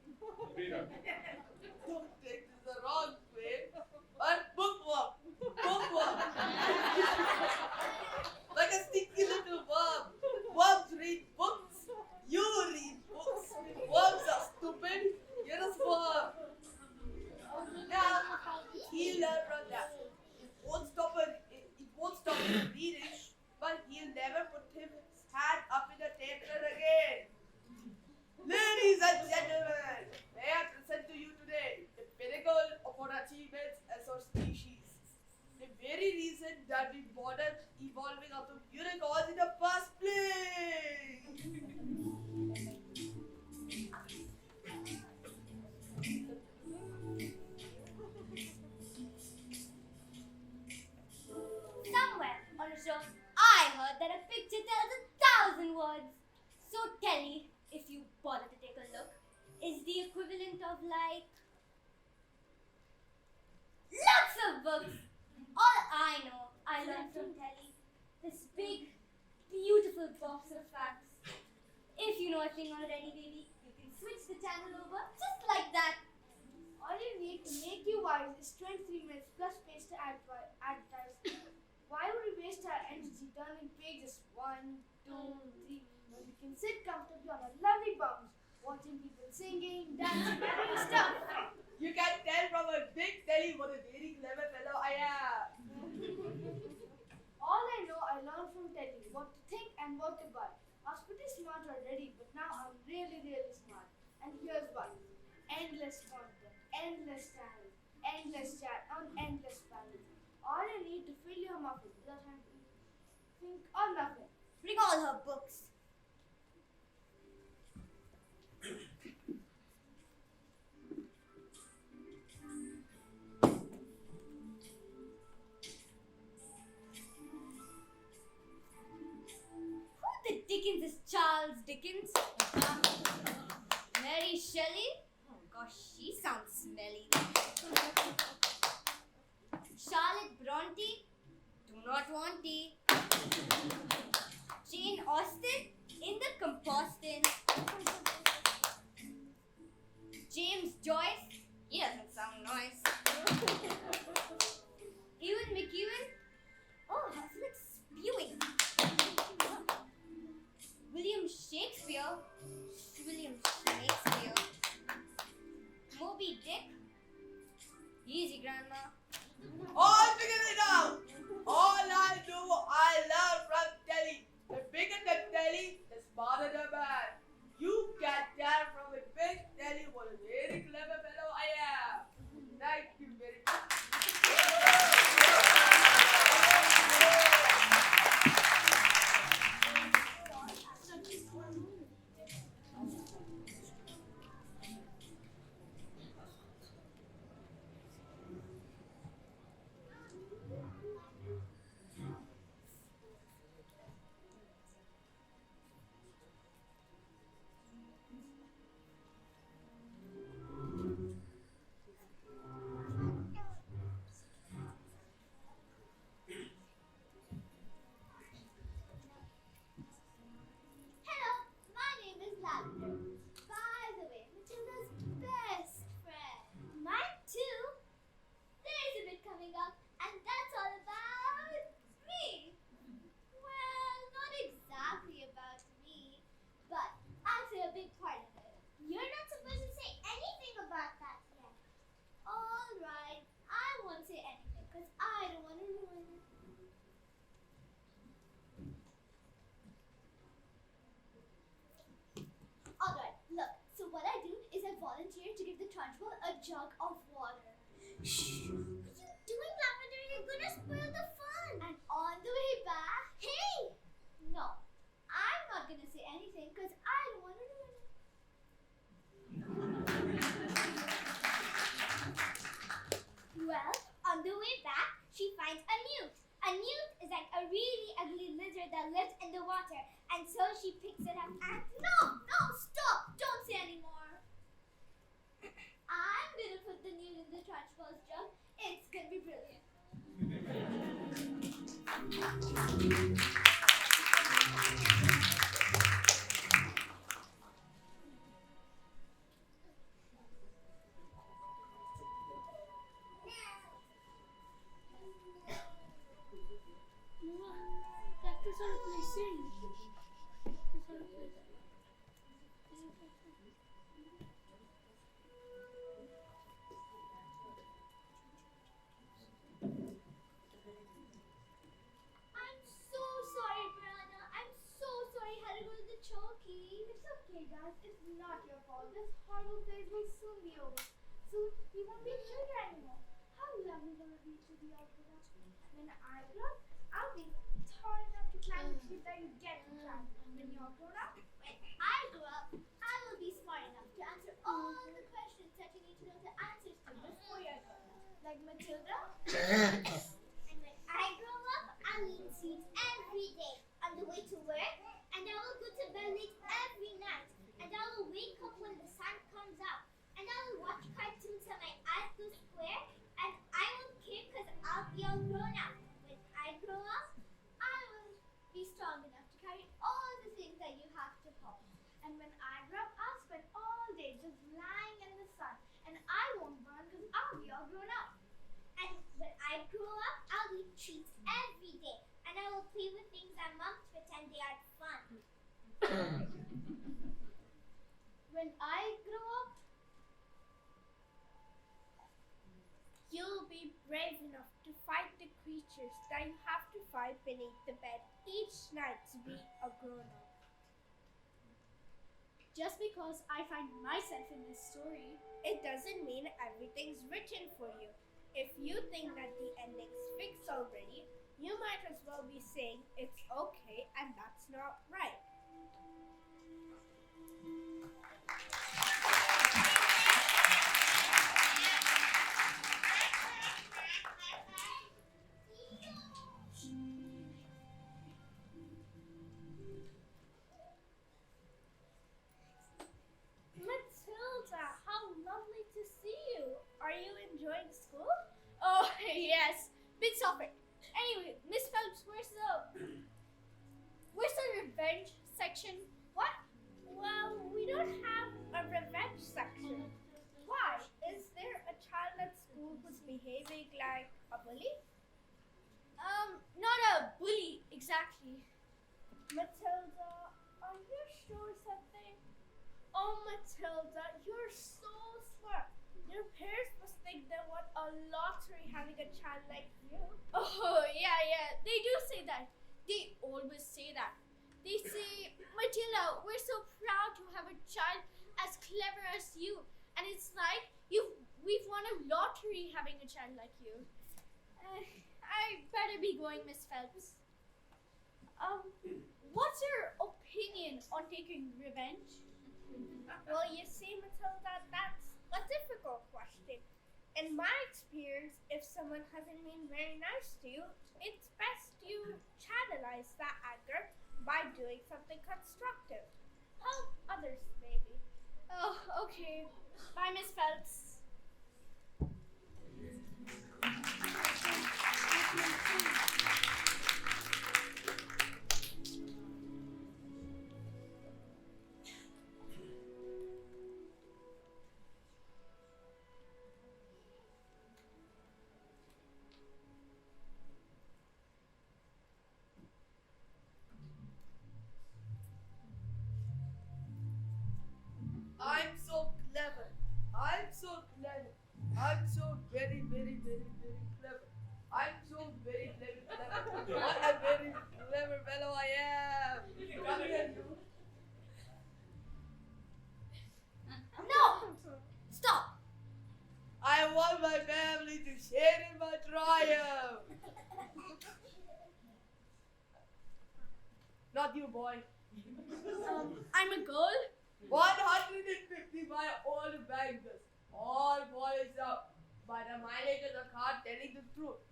Don't take this the wrong way. But bookworm. Bookworm. Like a stinky little worm. Worms read books. You read books. Worms are stupid. You're a swarm. Now, he'll learn from that. It won't stop him reading, but he'll never put his hand up in the table again. Ladies and gentlemen, may I present to you today the pinnacle of our achievements as our species. The very reason that we bothered evolving out of unicorns in the first place. Somewhere on a show, I heard that a picture tells 1,000 words. So Telly, if you bother to take a look, is the equivalent of like lots of books. All I know, I learned from Telly. This big, beautiful box of facts. If you know a thing already, baby, you can switch the channel over just like that. All you need to make you wise is 23 minutes plus space to advertise. Why would we waste our energy turning pages 1, 2, 3 when we can sit comfortably on a lovely bounce, watching people singing, dancing, and doing stuff? You can tell from a big telly what a very clever fellow I am. All I know, I learned from Teddy what to think and what to buy. I was pretty smart already, but now I'm really, really smart. And here's why. Endless content, endless channels, endless chat on endless panels. All you need to fill your muffin without having to think or nothing. Bring all her books. Who the Dickens is Charles Dickens? Mary Shelley? Oh gosh, she sounds smelly. Charlotte Bronte? Do not want tea. Jane Austen? In the composting. James Joyce? He doesn't sound nice. Ewan McEwan? Oh, that's like spewing. William Shakespeare? William Shakespeare. Moby Dick? Easy, Grandma. All figured it out. All I do, I learn from telly. The bigger the telly, the smarter the man. You can tell from a big telly what a very clever fellow I am. Thank you very much. Trunchbull a jug of water. Shh! What are you doing, Lavender? You're gonna spoil the fun. And on the way back, hey! No, I'm not gonna say anything because I don't want to ruin it. Well, on the way back, she finds a newt. A newt is like a really ugly lizard that lives in the water, and so she picks it up and no, stop! Don't say anymore. I'm gonna put the newt in the Trunchbull's jug. It's gonna be brilliant. Practice on placing. Practice on placing. I'm so sorry, Brianna. I'm so sorry I had to go to the chalky. It's okay, guys. It's not your fault. This horrible phase will soon be over. Soon, we won't be children anymore. How lovely will it be to be all grown up? When I grow up, I'll be tall enough to climb the tree that you get to climb. When you're grown up, When I grow up, I will be smart enough to answer all the questions that you need to know the answers to before you're grown up. like Matilda. And when I grow up, I'll eat seeds every day on the way to work, and I will go to bed late every night, and I will wake up when the sun comes out, and I will watch cartoons till my eyes go square, and I won't care because I'll be all grown up. When I grow up, I will be strong enough to carry all the things that you have to hold. And when I grow up, I'll spend all day just lying in the sun. And I won't burn because I'll be all grown up. And when I grow up, I'll eat treats every day, and I will play with things that moms pretend they are fun. When I grow up, you'll be brave enough to fight the creatures that you have to fight beneath the bed each night to be a grown up. Just because I find myself in this story, It doesn't mean everything's written for you. If you think that the ending's fixed already, you might as well be saying it's okay and that's not right. Matilda, how lovely to see you. Are you enjoying school? oh yes, bit topic. Anyway, Miss Phelps, where's the revenge section? What? Well, we don't have a revenge section. Why? Is there a child at school who's behaving like a bully? Not a bully exactly. Matilda, are you sure something? Oh, Matilda, you're so smart. Your parents must think they won a lottery having a child like you. Oh yeah, they do say that. They always say that. They say, Matilda, we're so proud to have a child as clever as you, and it's like we've won a lottery having a child like you. I better be going, Miss Phelps. What's your opinion on taking revenge? Well, you see, Matilda, that's a difficult question. In my experience, if someone hasn't been very nice to you, it's best you channelize that anger by doing something constructive. Help others, maybe. Oh, okay. Bye, Miss Phelps. I'm so clever. I'm so clever. I'm so very, very, very, very clever. I'm so very, very clever. What a very clever fellow I am. Come here, you. No! Stop! Not you, boy. I'm a girl. 150 by all bankers. All polished up. But the managers are caught telling the truth.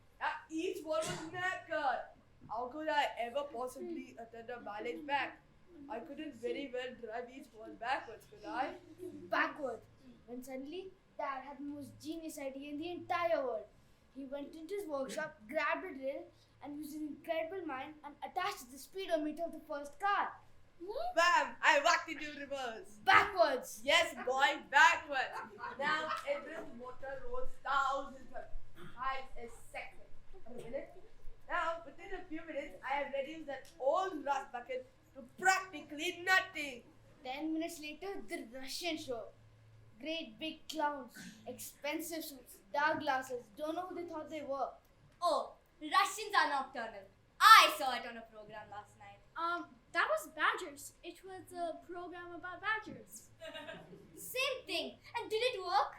Each one was knackered. How could I ever possibly attend a ballet back? I couldn't very well drive each one backwards, could I? Backward. When suddenly, Dad had the most genius idea in the entire world. He went into his workshop, grabbed a drill, and used an incredible mind and attached the speedometer of the first car. Bam! I whacked into reverse. Backwards. Yes, boy, backwards. Now, this motor rolls thousands of times a second. A minute. Now, within a few minutes, I have reduced that old rust bucket to practically nothing. 10 minutes later, the Russian show. Great big clowns, expensive suits, dark glasses. Don't know who they thought they were. Oh, Russians are nocturnal. I saw it on a program last night. That was Badgers. It was a program about badgers. Same thing. And did it work?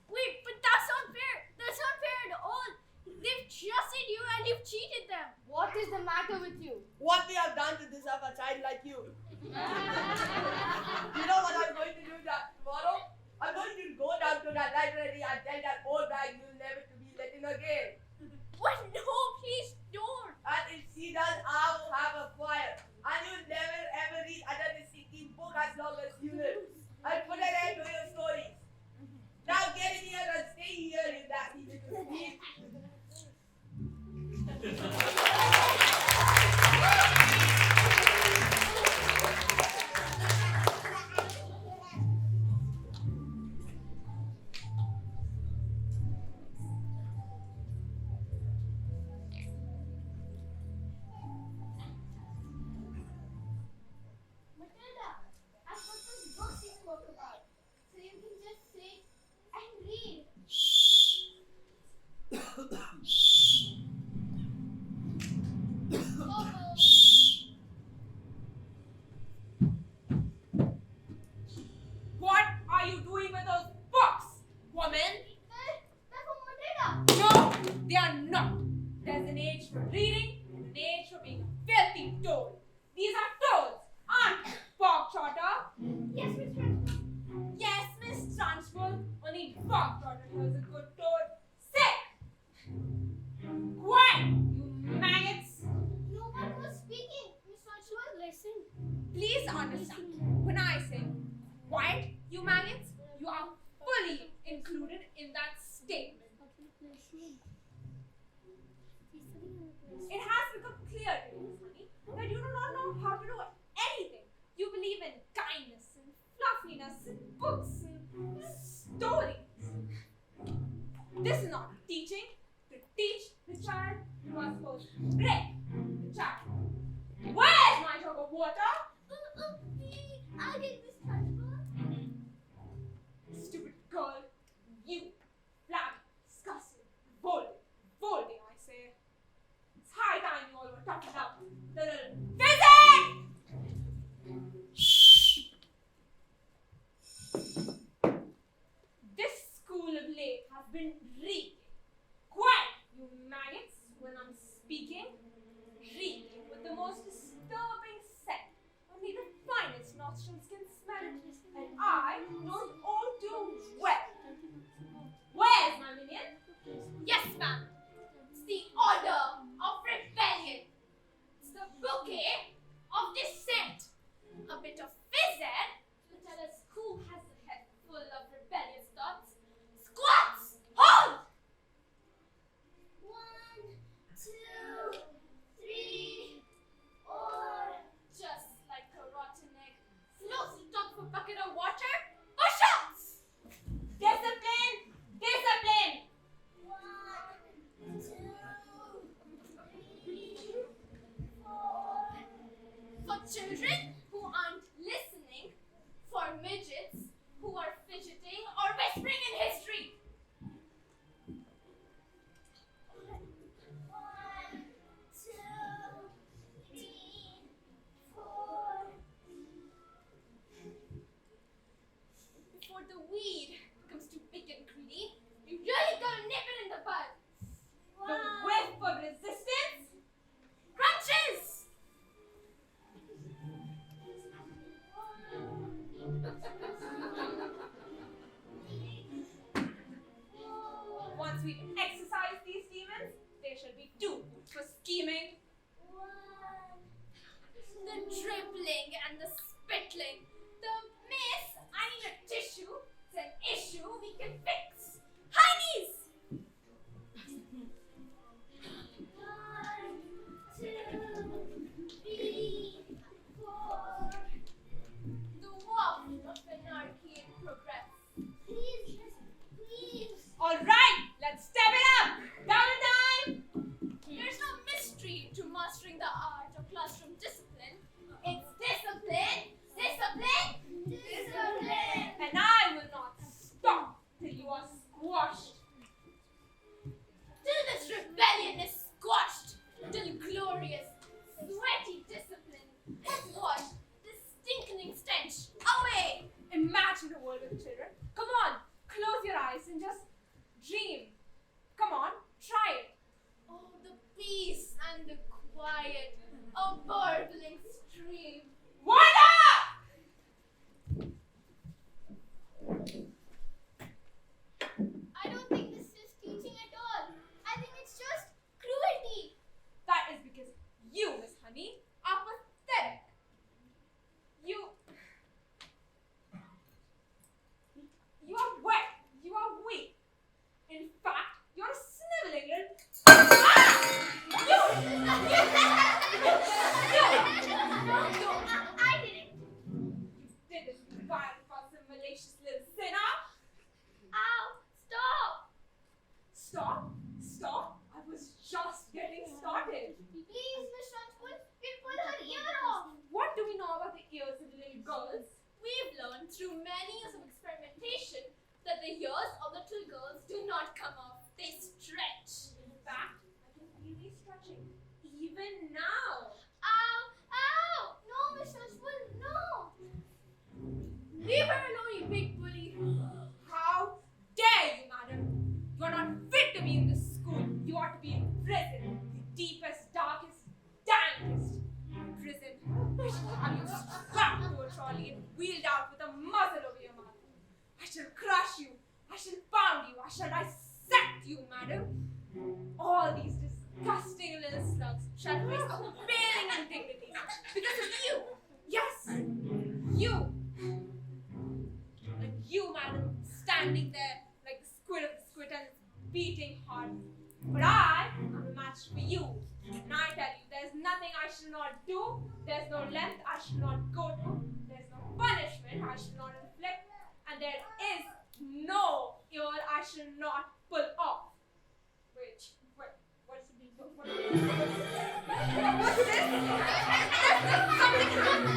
Wait, but that's not fair. That's not fair at all. They've trusted you and you've cheated them. What is the matter with you? What we have done to deserve a child like you? You know what I'm going to do tomorrow? I'm going to go down to the library and tell that old bag you'll never to be let in again. What? No, please don't. And if she does, I'll have a fire. And you'll never ever read another sinking book as long as you live. I'll put an end to your stories. Now get in here and stay here, you nasty little thief. Matilda, I've got some books you spoke about. So you can just sit and read. What are you doing with those books, woman? They're for Matilda. No, they are not. There's an age for reading and an age for being a filthy toad. These are toads, aren't they, Bog Trotter? Yes, Miss Trunchbull. Yes, Miss Trunchbull. Only Bog Trotter has a good toad. Sit! Quiet, you maggots! No one was speaking. Miss Trunchbull, listen. Please understand, when I say quiet, you maggots, you are fully included in that statement. It has become clear to me, honey, that you do not know how to do anything. You believe in kindness and fluffiness and books and stories. This is not teaching. To teach the child, you are supposed to break the child. Where's my jug of water? I'll get Miss Trunchbull. Stupid girl. You. Flabby, disgusting, revolting, I say. It's high time you all were talking up the little physics! This school of late has been reeking. Quiet, you maggots, when I'm speaking. Reeking with the most disturbing scent. Only the finest nostrils can smell it. And I don't all do well. Where's my minion? Yes, ma'am. It's the order of rebellion. It's the bouquet of dissent. A bit of fizzed to tell us who has the head full of rebellious thoughts. Squats! Hold! 1, 2, once we exorcise these demons, they shall be too good for scheming. The dribbling and the spittling. The mess. I need a tissue. It's an issue we can fix. High knees! 1, 2, 3, 4. The waft of anarchy in progress. Please, please. Alright, let's step it up! Double time! There's no mystery to mastering the art of classroom discipline. It's discipline, discipline, discipline. And I will not stop till you are squashed. Till this rebellion is squashed, till glorious, sweaty discipline has washed the stinking stench away. Imagine a world with children. Come on, close your eyes and just dream. Come on, try it. Oh, the peace and the quiet, a burbling stream. Wanda! I don't think this is teaching at all. I think it's just cruelty. That is because you, Miss Honey, are pathetic. You are wet. You are weak. In fact, you're a sniveling little. I didn't. You did this vile, fussy, malicious little sinner. Ow! Stop! Stop. Stop. I was just getting started. Please, Miss Trunchbull, we pull her ear off. What do we know about the ears of the little girls? We've learned through many years of experimentation that the ears of the little girls do not come off. They stretch. In fact, I can feel these stretching. Even now. Ow! Ow! No, Miss Trunchbull, no! Leave her alone, you big bully. How dare you, madam? You are not fit to be in this school. You ought to be in prison. The deepest, darkest, dankest prison. I shall have you strapped to a trolley and wheeled out with a muzzle over your mouth. I shall crush you. I shall pound you. I shall dissect you, madam. All these disgusting little slugs shall face appalling indignities because of you. Yes, you. And you, madam, standing there like the squid of the squid and its beating heart. But I am a match for you. And I tell you, there's nothing I shall not do. There's no length I shall not go to. There's no punishment I shall not inflict. And there is no ear I shall not pull off. What's this? Something.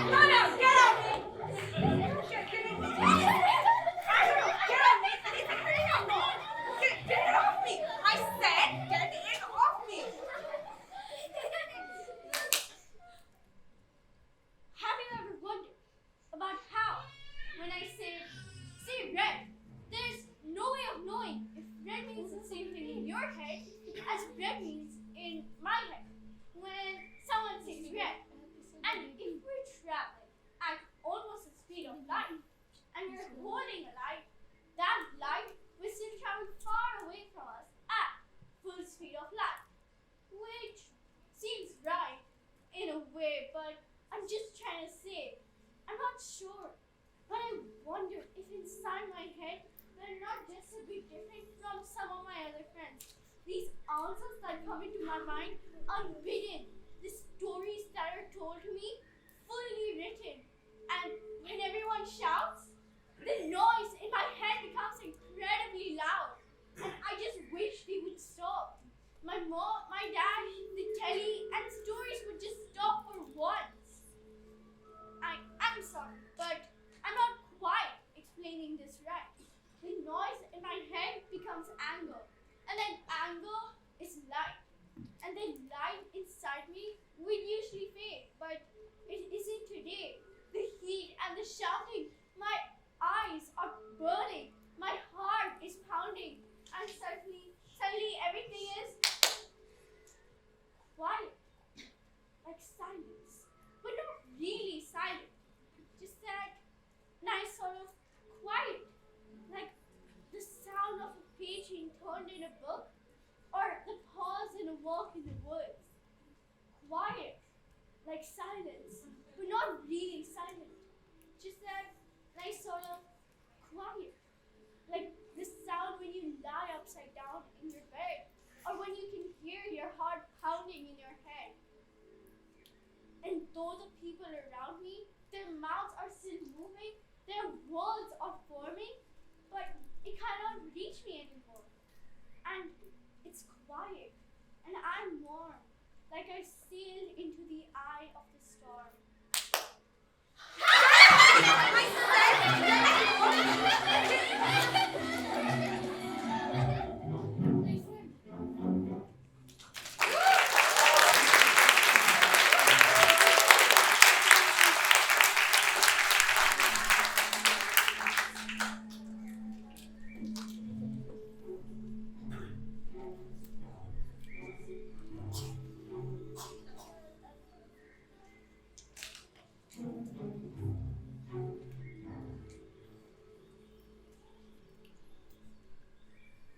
No, get off me! Get off me! Get it off me! I said, get it off me! Have you ever wondered about how, when I say red, there's no way of knowing if red means the same thing in your head as red means in my head? When someone says red, and if we're traveling at almost the speed of light, and we're holding a light, that light will still travel far away from us at full speed of light, which seems right in a way, but I'm just trying to say, I'm not sure. But I wonder if inside my head they're not just a bit different from some of my other friends. These answers that come into my mind unbidden, the stories that are told to me fully written. And when everyone shouts, the noise in my head becomes incredibly loud. And I just wish they would stop. My mom, my dad, the telly, and stories would just stop for once. I'm sorry, but I'm not quite explaining this right. The noise in my head becomes anger, and then anger is light, and then light inside me will usually fade, but it isn't today. The heat and the shouting, my eyes are burning, my silence, but not really silent. Just that nice sort of quiet. Like the sound when you lie upside down in your bed, or when you can hear your heart pounding in your head. And though the people around me, their mouths are still moving, their words are forming, but it cannot reach me anymore. And it's quiet, and I'm warm, like I sailed into the eye of the storm.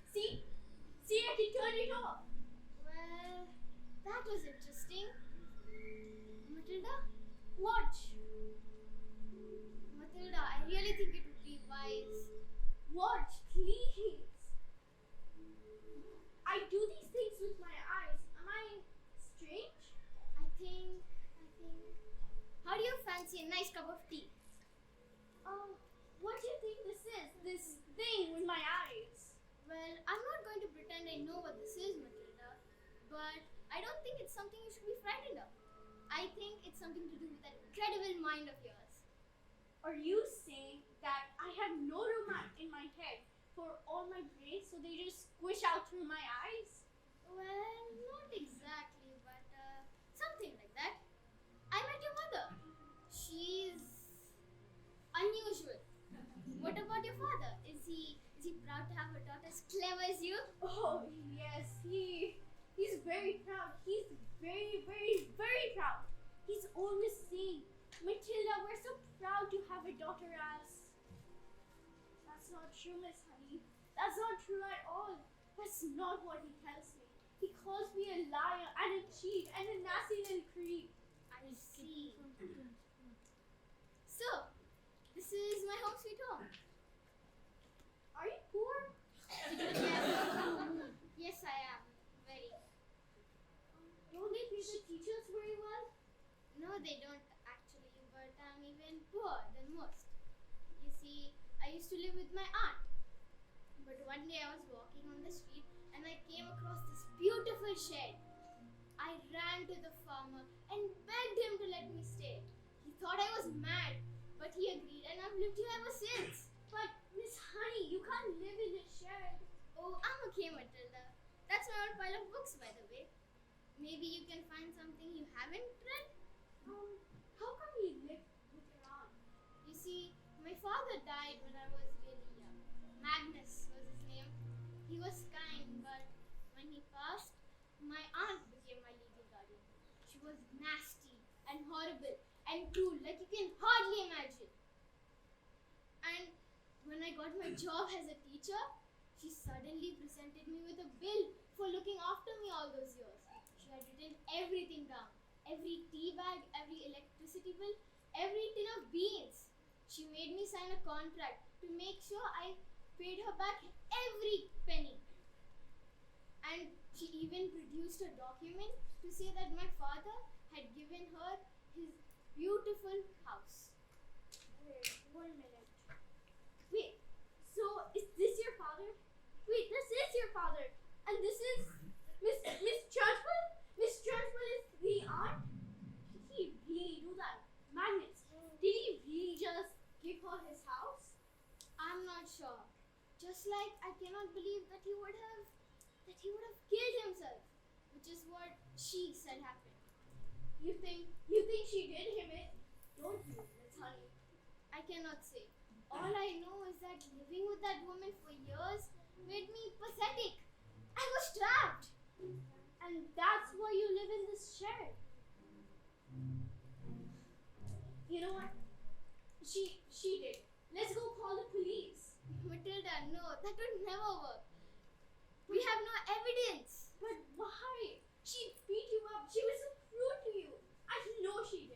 See? See, I can turn it off. Well, that was interesting. Matilda? Watch. Matilda, I really think it would be wise. Watch, please. I do these things with my eyes. Am I strange? I think. How do you fancy a nice cup of tea? What do you think this is? This thing with my eyes? Well, I'm not going to pretend I know what this is, Matilda, but I don't think it's something you should be frightened of. I think it's something to do with that incredible mind of yours. Are you saying that I have no room in my head for all my brains, so they just squish out through my eyes? Well, not exactly, but something like that. I met your mother. She's unusual. What about your father? Is he proud to have a daughter as clever as you? Oh yes, he's very proud. He's very, very, very proud. He's always saying, Matilda, we're so proud to have a daughter as. That's not true, Miss Honey. That's not true at all. That's not what he tells me. He calls me a liar and a cheat and a nasty little creep. I see. So, this is my home sweet home. Are you poor? Yes, I am. Very. Don't they pay the teachers very well? No, they don't actually, but I'm even poorer than most. You see, I used to live with my aunt. But one day I was walking on the street and I came across this beautiful shed. I ran to the farmer and begged him to let me stay. He thought I was mad, but he agreed and I've lived here ever since. But Miss Honey, you can't live in a shed. Oh, I'm okay, Matilda. That's my old pile of books, by the way. Maybe you can find something you haven't read? How come you live with your aunt? You see, my father died when I was really young. Magnus was his name. He was kind, but when he passed, my aunt became my legal guardian. She was nasty and horrible and cruel, like you can hardly imagine. And when I got my job as a teacher, she suddenly presented me with a bill for looking after me all those years. She had written everything down. Every tea bag, every electricity bill, every tin of beans. She made me sign a contract to make sure I paid her back every penny. And she even produced a document to say that my father had given her his beautiful house. Wait, 1 minute. Wait, so is this your father? Wait, this is your father. And this is Miss Churchwell? Miss Churchwell is the aunt? Did he really do that? Magnus, did he really just give her his house? I'm not sure. Just like I cannot believe that he would have killed himself, which is what she said happened. You think she did him it? Don't you, Miss Honey? I cannot say. All I know is that living with that woman for years made me pathetic. I was trapped. And that's why you live in this shed. You know what? She did. Let's go call the police. Matilda, no, that would never work. We have no evidence. But why? She beat you up. She was so cruel to you. I know she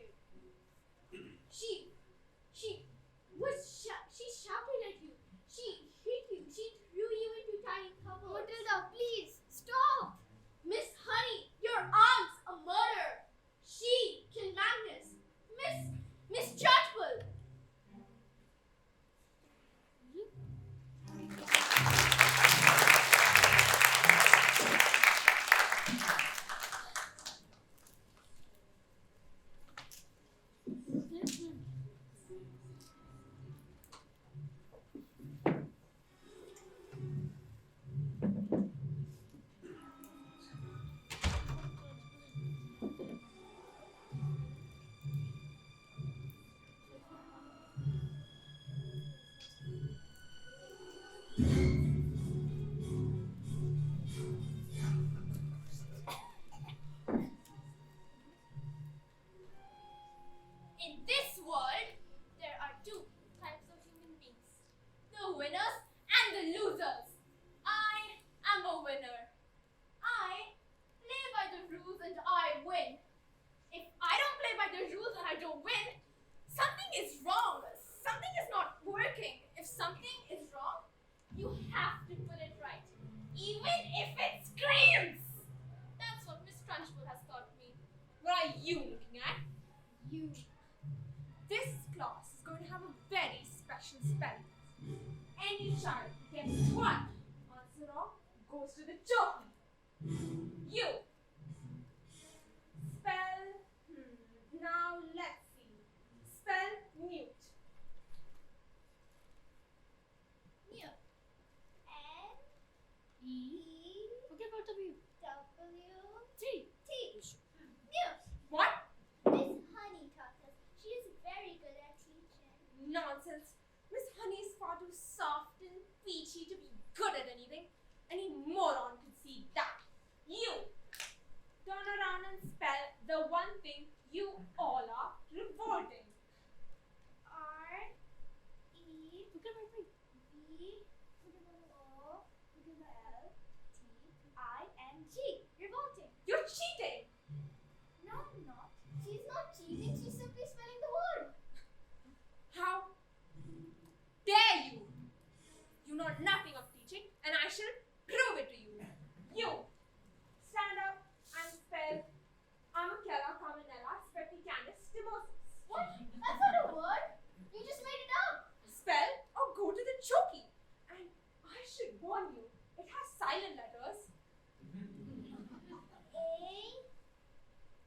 jockey. You. Spell. Now let's see. Spell mute. Mute. E. Forget about W. T. Mute. What? Miss Honey taught us. She is very good at teaching. Nonsense. Miss Honey is far too soft and peachy to be good at anything. Any moron could see that. You. Turn around and spell the one thing you all are revolting. R. E. Forget about me. V. O. L. T. I. N. G. Revolting. You're cheating. No, I'm not. She's not cheating. She's simply spelling the word. How dare you? You know nothing of teaching, and I shall prove it to you. You stand up and spell Amicala Carminella Specticanus Timosis. What? That's not a word. You just made it up. Spell or go to the choki. And I should warn you, it has silent letters. A.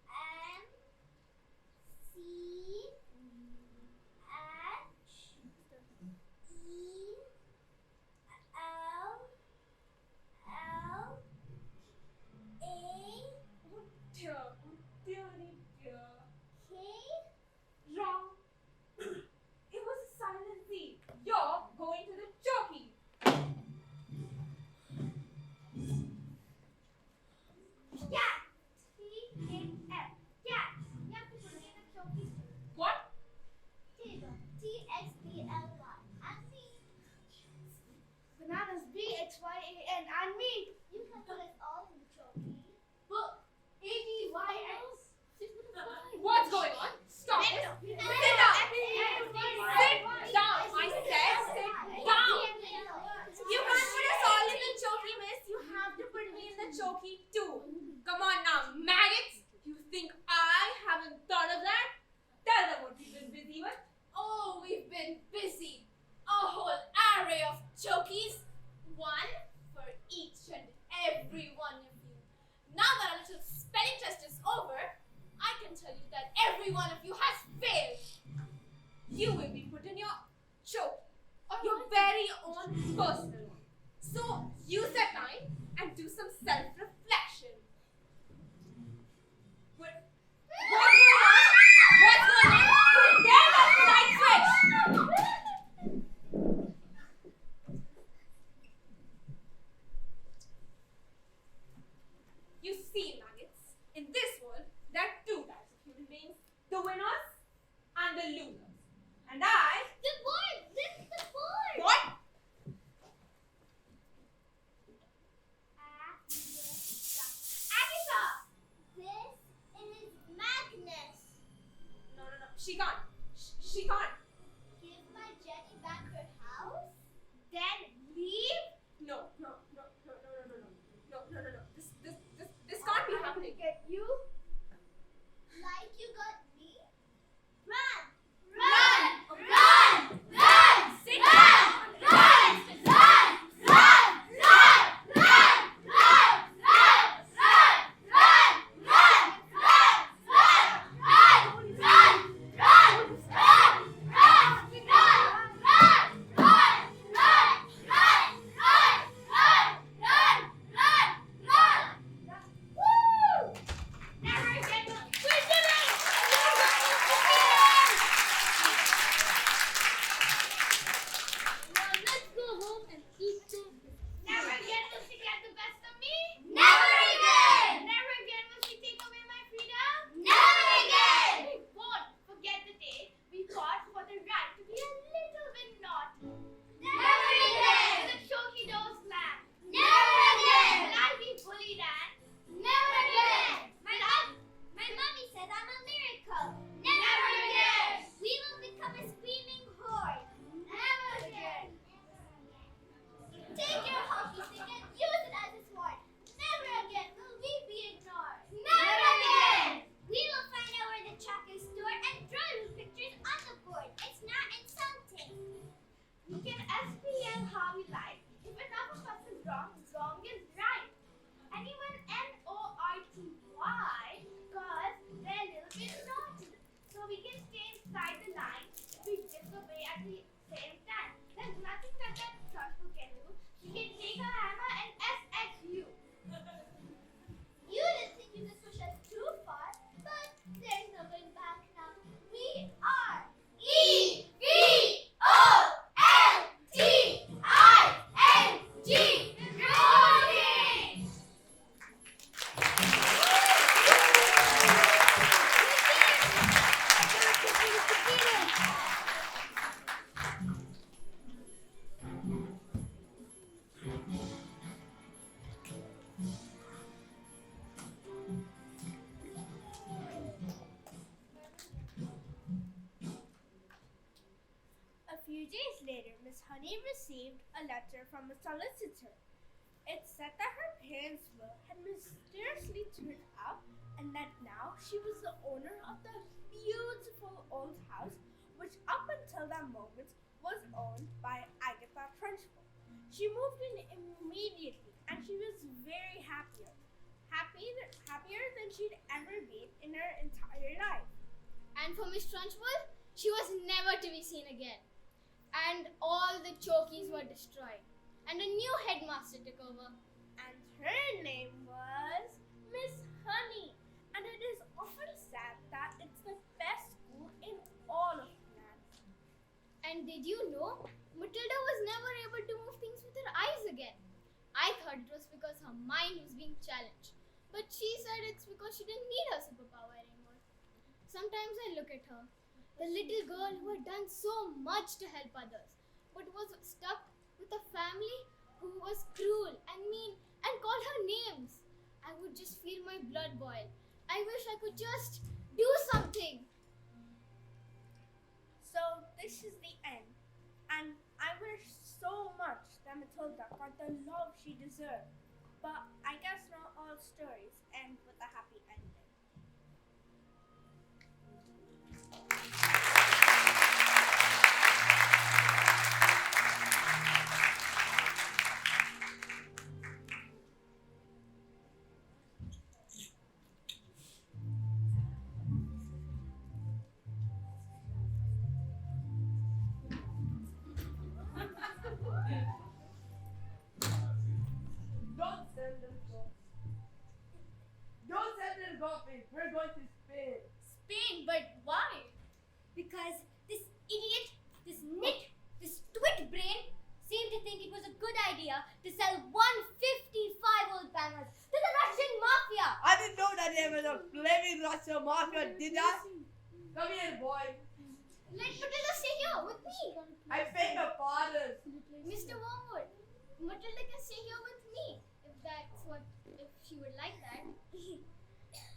M. C. H. E. L. L. A. Oh dearie dear. K. Wrong. It was a silent Z. You're going to the jockey. Cat. T-A-F. Cat. You have to put it in the choki. What? Table. T-X-B-L-Y. And me. Bananas, B-X-Y-A-N, and me. You can put us all in the choki. But A-B-Y-X. What's going on? Stop it. Sit down. Sit down. I said sit down. You can't put us all in the choki, miss. You have to put me in the choki too. Come on now, maggots. You think I haven't thought of that? Tell them what you've been busy with. Oh, we've been busy. A whole array of chokies. One for each and every one of you. Now that our little spelling test is over, I can tell you that every one of you has failed. You will be put in your choki. Your very own personal one. So use that time and do some self-reflection. What's going on? What's going on? There goes the light switch. You see, maggots, in this world, there are two types of human beings: the winners and the losers. And I. The board! This is the board! What? inside the line, we disobey at the same time. There's nothing that Trunchbull can do. He can take a hammer and SX you. You didn't think you could push us too far, but there's no going back now. We are EVOLTING! Revolting! A few days later, Miss Honey received a letter from a solicitor. It said that her parents' will had mysteriously turned up and that now she was the owner of the beautiful old house which up until that moment was owned by Agatha Trunchbull. She moved in immediately and she was very happier than she'd ever been in her entire life. And for Miss Trunchbull, she was never to be seen again. And all the chokies were destroyed. And a new headmaster took over. And her name was Miss Honey. And it is often said that it's the best school in all of the land. And did you know, Matilda was never able to move things with her eyes again. I thought it was because her mind was being challenged. But she said it's because she didn't need her superpower anymore. Sometimes I look at her, the little girl who had done so much to help others, but was stuck with a family who was cruel and mean and called her names. I would just feel my blood boil. I wish I could just do something. So this is the end. And I wish so much that Matilda got the love she deserved. But I guess not all stories end with a happy ending. Don't send them coffee. Don't send them coffee. We're going to Spain. Spain, but why? Because this idiot, this nit, this twit brain seemed to think it was a good idea to sell 155-old bangers to the Russian mafia. I didn't know that there was a flaming Russian mafia, did I? Come here, boy. Let Matilda stay here with me. I beg your pardon. Mr. Wormwood, Matilda can stay here with me if she would like that.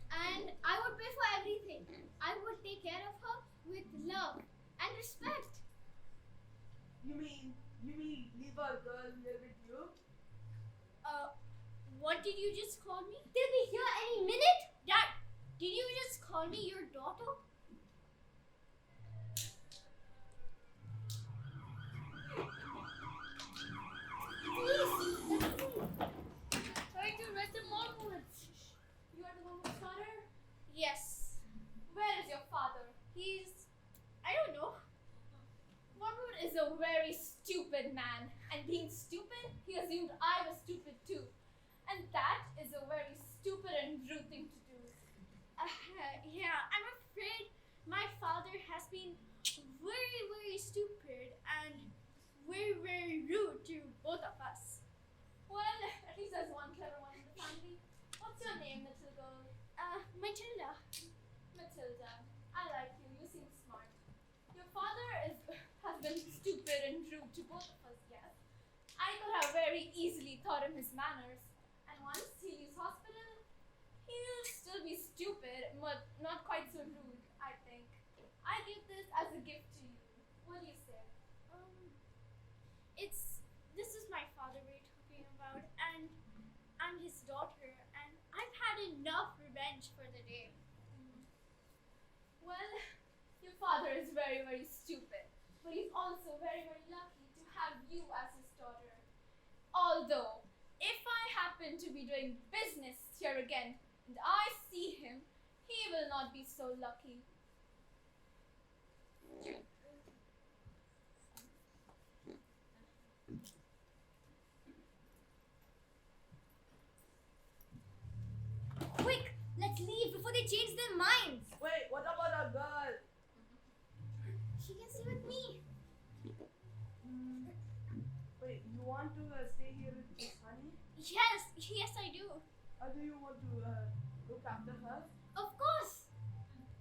And I would pay for everything. I would take care of her with love and respect. You mean leave a girl here with you? What did you just call me? They'll be here any minute. Dad, did you just call me your daughter? Trying to arrest the Mormons. You are the Mormon's daughter? Yes. Where is your father? I don't know. Mormon is a very stupid man. And being stupid, he assumed I was stupid too. And that is a very stupid and rude thing to do. Yeah, I'm afraid my father has been very, very stupid and very, very rude to both of us. Well, at least there's one clever one in the family. What's your name, little girl? Matilda. Matilda. I like you. You seem smart. Your father has been stupid and rude to both of us, yes. I could have very easily taught him his manners. And once he leaves hospital, he'll still be stupid, but not quite so rude, I think. I give this as a gift to you. What do you say? This is my father we're talking about, and I'm his daughter, and I've had enough revenge for the day. Well, your father is very, very stupid, but he's also very, very lucky to have you as his daughter. Although, if I happen to be doing business here again and I see him, he will not be so lucky. Quick, let's leave before they change their minds. Wait, what about our girl? She can stay with me. Wait, you want to stay here with Miss Honey? Yes, I do. Or do you want to look after her? Of course.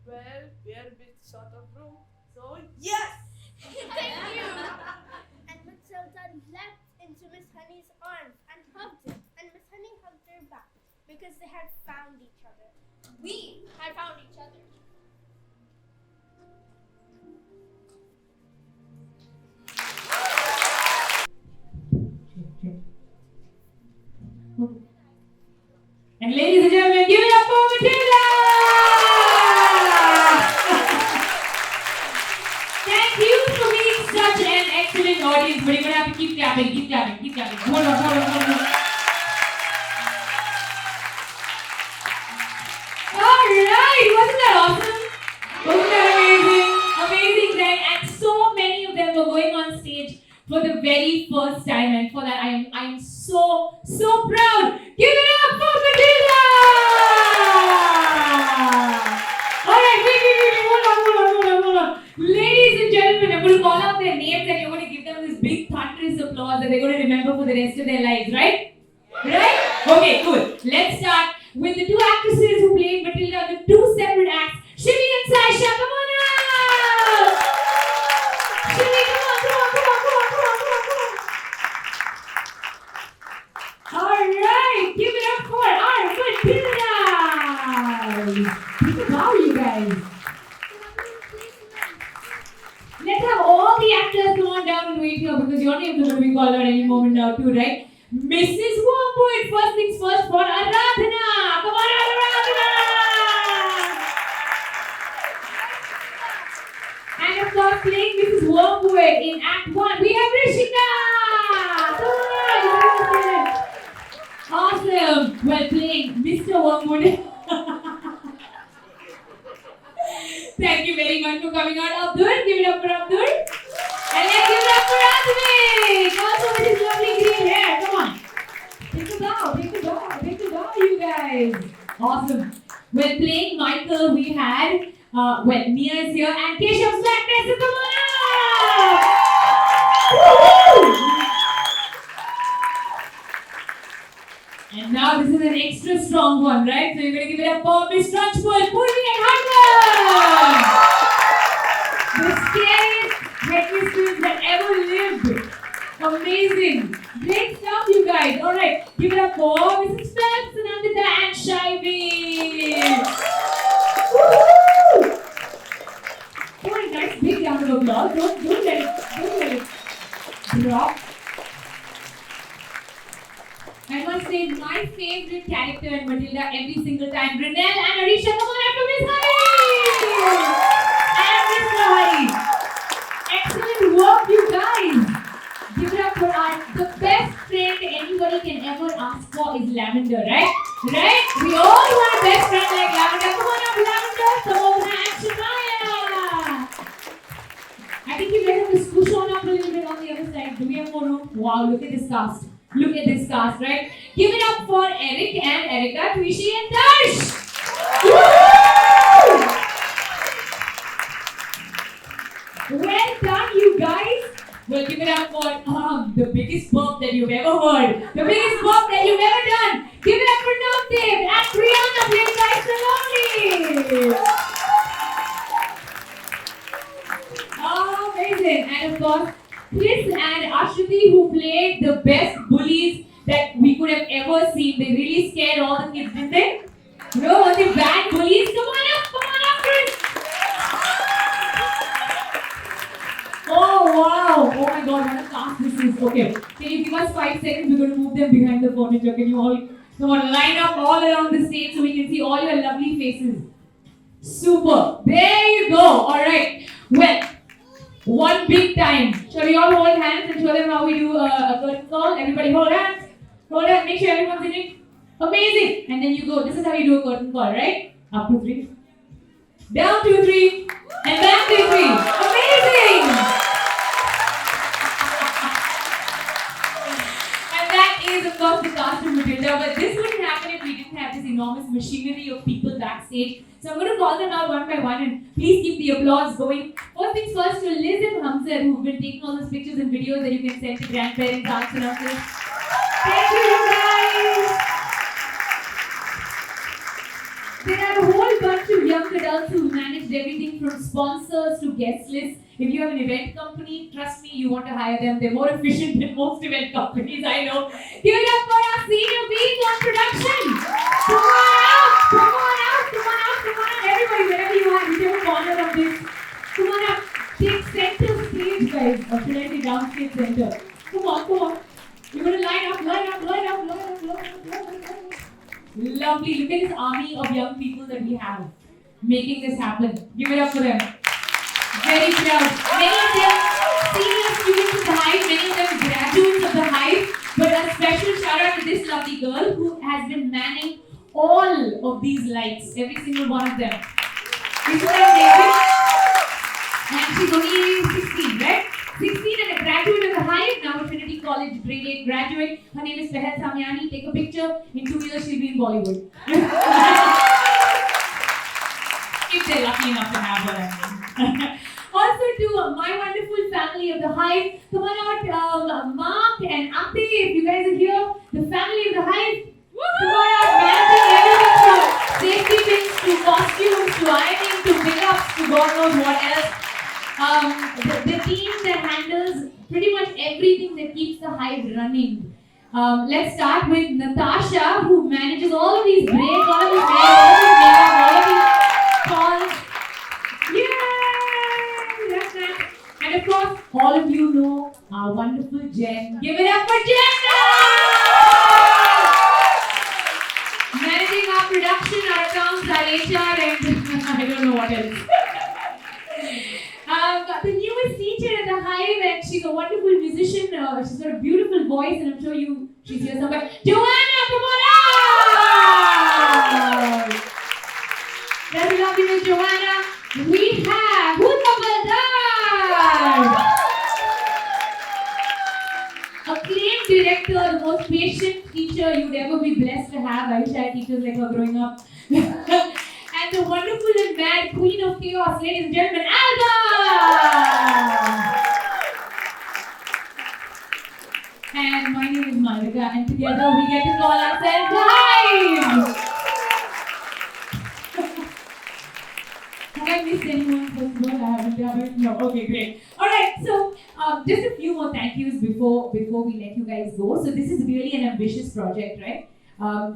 Well, we are a bit short of room, so yes! Thank you. And Matilda leapt into Miss Honey's arms and hugged her. And Miss Honey hugged her back because they had found each other. We had found each other. And ladies and gentlemen, give it up for Matilda! Thank you for being such an excellent audience. But you're gonna have to keep clapping, keep clapping, keep clapping. Hold on. Alright, wasn't that awesome? Wasn't that amazing? Amazing, right? And so many of them were going on stage for the very first time, and for that I am so proud. Give it up for Matilda! Alright, wait, hold on. Ladies and gentlemen, I'm going to call out their names and you're going to give them this big thunderous applause that they're going to remember for the rest of their lives, right? Right? Okay, cool. Let's start with the two actresses who played Matilda, the two separate acts. Shimmy and Sasha, come on out! Shimmy, come on. Alright, give it up for our Matilda! Think about you guys. Let's have all the actors come on down and wait here because your names are going to be called out any moment now too, right? Mrs. Wormwood, first things first for Aradhana. Come on, Aradhana! And of course, playing Mrs. Wormwood in Act 1, we have Rishika! Come on! Awesome! Well, playing Mr. Wormwood. Thank you very much for coming out, Abdul. Give it up for Abdul. And let's give it up for Advik. Also with his lovely green hair. Come on. Take a bow, you guys. Awesome. Well, playing Michael, we had, Mia is here and Keshav's blackness. So come on up. Woo! And now this is an extra strong one, right? So you're going to give it up for Miss Trunchbull, Purvi and Harman! The scariest headmistresses that ever lived. Amazing. Great stuff, you guys. Alright, give it up for Mrs. Phelps, Anandita and Shivy. Woo! Come on, nice big round of applause. Don't let it drop. I must say, my favorite character in Matilda every single time, Renelle and Arisha, come on after Miss Hari! And Mr. Hari. Excellent work, you guys. Give it up for the best friend anybody can ever ask for is Lavender, right? Right? We all want a best friend like Lavender. Come on up, Lavender, Samona and Shania. I think you guys have to squish on up a little bit on the other side. Do we have more room? Wow, look at this cast. Look at this cast, right? Give it up for Eric and Erica, Twishi and Darsh! Woo! Well done, you guys! Well, give it up for the biggest burp that you've ever heard. The biggest burp that you've ever done. Give it up for Navdev and Brianna played by Saloni! Oh, amazing! And of course, Chris and Ashwati, who played the best bullies that we could have ever seen. They really scared all the kids, didn't they? No, were they bad bullies? Come on up, Chris! Oh, wow! Oh my god, what a cast this is. Okay, can you give us 5 seconds? We're going to move them behind the furniture. Can you all, come on, line up all around the stage so we can see all your lovely faces. Super! There you go! Alright, well, one big time. Shall we all hold hands and show them how we do a curtain call? Everybody hold hands. Hold hands. Make sure everyone's in it. Amazing. And then you go. This is how you do a curtain call, right? Up to 3. Down to 3. And back to 3. Amazing. course, the cast of Matilda, but this wouldn't happen if we didn't have this enormous machinery of people backstage. So I'm going to call them out one by one and please keep the applause going. First things first to Liz and Hamza who've been taking all those pictures and videos that you can send to grandparents, aunts and uncles. Thank you guys! There are a whole bunch of young adults who managed everything from sponsors to guest lists. If you have an event company, trust me, you want to hire them. They're more efficient than most event companies, I know. Give it up for our senior beings on production. Come on out, come on out, come on out, come on out. Everybody, wherever you are, whichever corner of this, come on up. Take center stage, guys. Or should I say downstage center? Come on, come on. You're going to line up, line up, line up, line up, line up, line up. Lovely. Look at this army of young people that we have making this happen. Give it up for them. Very proud. Many of them senior students of the Hive, many of them graduates of the Hive. But a special shout out to this lovely girl who has been manning all of these lights, every single one of them. Isn't that amazing? And she's only 16, right? 16 and a graduate of the Hive, now a Trinity College grade 8 graduate. Her name is Fahad Samyani. Take a picture. In 2 years, she'll be in Bollywood. If they're lucky enough to have her. Also to my wonderful family of the Hive. Come on out, Mark and Ate, if you guys are here. The family of the Hive. Come on out, managing everything from safety pins to costumes to ironing to pickups to God knows what else. The team that handles pretty much everything that keeps the Hive running. Let's start with Natasha, who manages all of these breaks, all of these hair, all of these makeup, all of these calls. Yay! That's that. And of course, all of you know our wonderful Jen. Give it up for Jen! Managing our production, our accounts, our HR, and I don't know what else. The newest teacher at the Hive, and she's a wonderful musician. She's got a beautiful voice, and I'm sure she's here somewhere. Joanna, come on out! That's lovely, Miss Joanna. We have who's acclaimed director, the most patient teacher you'd ever be blessed to have. I wish I had teachers like her growing up. And the wonderful and mad queen of chaos, ladies and gentlemen, Alba! And my name is Malika, and together we get to call ourselves the Hive! Have I missed anyone? First of all, I haven't. No, okay, great. Alright, so just a few more thank yous before we let you guys go. So this is really an ambitious project, right?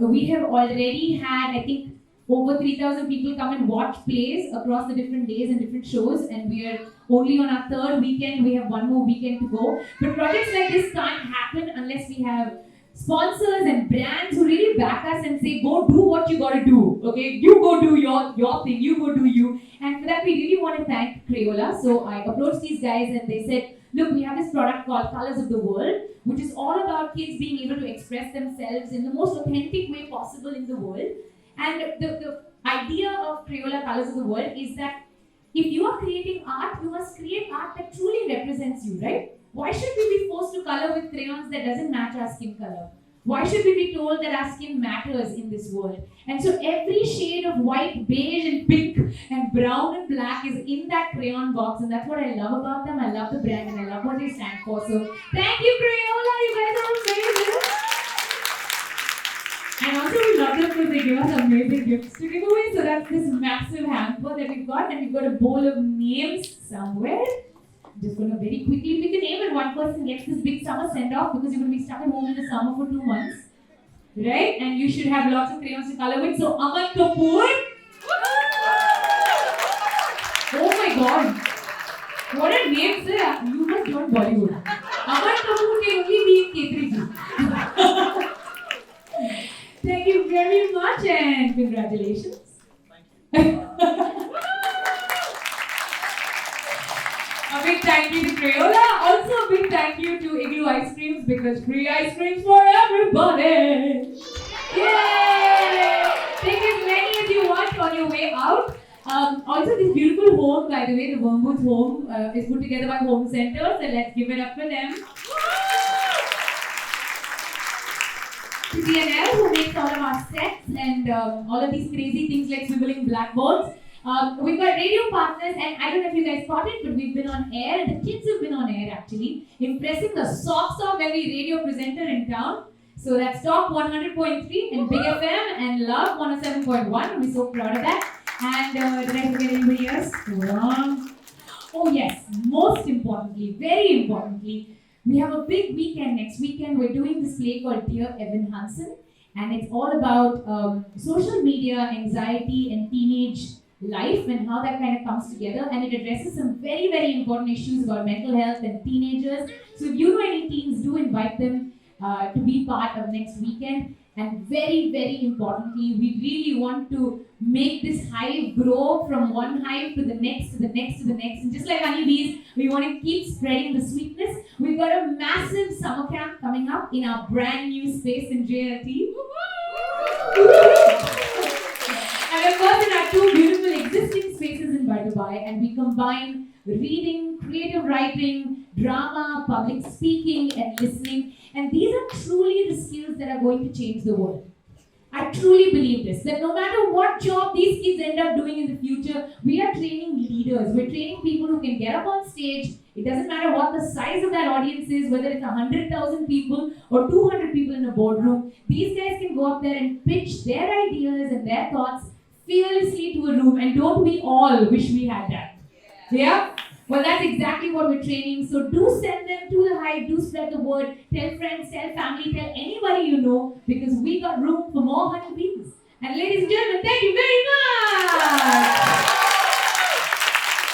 We have already had, I think, over 3,000 people come and watch plays across the different days and different shows, and we are only on our third weekend. We have one more weekend to go. But projects like this can't happen unless we have sponsors and brands who really back us and say, go do what you gotta do, okay? You go do your thing, you go do you. And for that, we really want to thank Crayola. So I approached these guys and they said, look, we have this product called Colors of the World, which is all about kids being able to express themselves in the most authentic way possible in the world. And the idea of Crayola Colors of the World is that if you are creating art, you must create art that truly represents you, right? Why should we be forced to color with crayons that doesn't match our skin color? Why should we be told that our skin matters in this world? And so every shade of white, beige and pink and brown and black is in that crayon box, and that's what I love about them. I love the brand and I love what they stand for. So thank you, Crayola, you guys are amazing. And also we love them because they give us amazing gifts to give away. So that's this massive hamper that we've got, and we've got a bowl of names somewhere. I'm just going to very quickly pick a name, and one person gets this big summer send-off because you're going to be stuck at home in the summer for 2 months. Right? And you should have lots of crayons to color with. So Aman Kapoor. Oh my god. What a name, sir. You must join Bollywood. Aman Kapoor can only be in K3G. Thank you very much and congratulations. Thank you. A big thank you to Crayola. Also a big thank you to Igloo Ice Creams because free ice creams for everybody. Yay! Take as many as you want on your way out. Also this beautiful home, by the way, the Wormwood's home is put together by Home Center. So let's give it up for them. to DNL who makes all of our sets and all of these crazy things like swiveling blackboards. We've got radio partners, and I don't know if you guys caught it, but we've been on air, and the kids have been on air actually, impressing the socks off every radio presenter in town. So that's Talk 100.3 and Big FM and Love 107.1. We're so proud of that. And did I forget anybody else? Wrong. Oh yes, most importantly, very importantly, we have a big weekend next weekend. We're doing this play called Dear Evan Hansen, and it's all about social media, anxiety, and teenage life and how that kind of comes together. And it addresses some very, very important issues about mental health and teenagers. So if you know any teens, do invite them to be part of next weekend. And very, very importantly, we really want to make this hive grow from one hive to the next, to the next, to the next. And just like honeybees, we want to keep spreading the sweetness. We've got a massive summer camp coming up in our brand new space in JLT. And of course, in our two beautiful existing spaces in Dubai, and we combine reading, creative writing, drama, public speaking, and listening. And these are truly the skills that are going to change the world. I truly believe this, that no matter what job these kids end up doing in the future, we are training leaders. We're training people who can get up on stage. It doesn't matter what the size of that audience is, whether it's 100,000 people or 200 people in a boardroom. These guys can go up there and pitch their ideas and their thoughts fearlessly to a room. And don't we all wish we had that? Yeah? Well, that's exactly what we're training. So do send them to the hive, do spread the word, tell friends, tell family, tell anybody you know, because we got room for more honeybees. And ladies and gentlemen, thank you very much!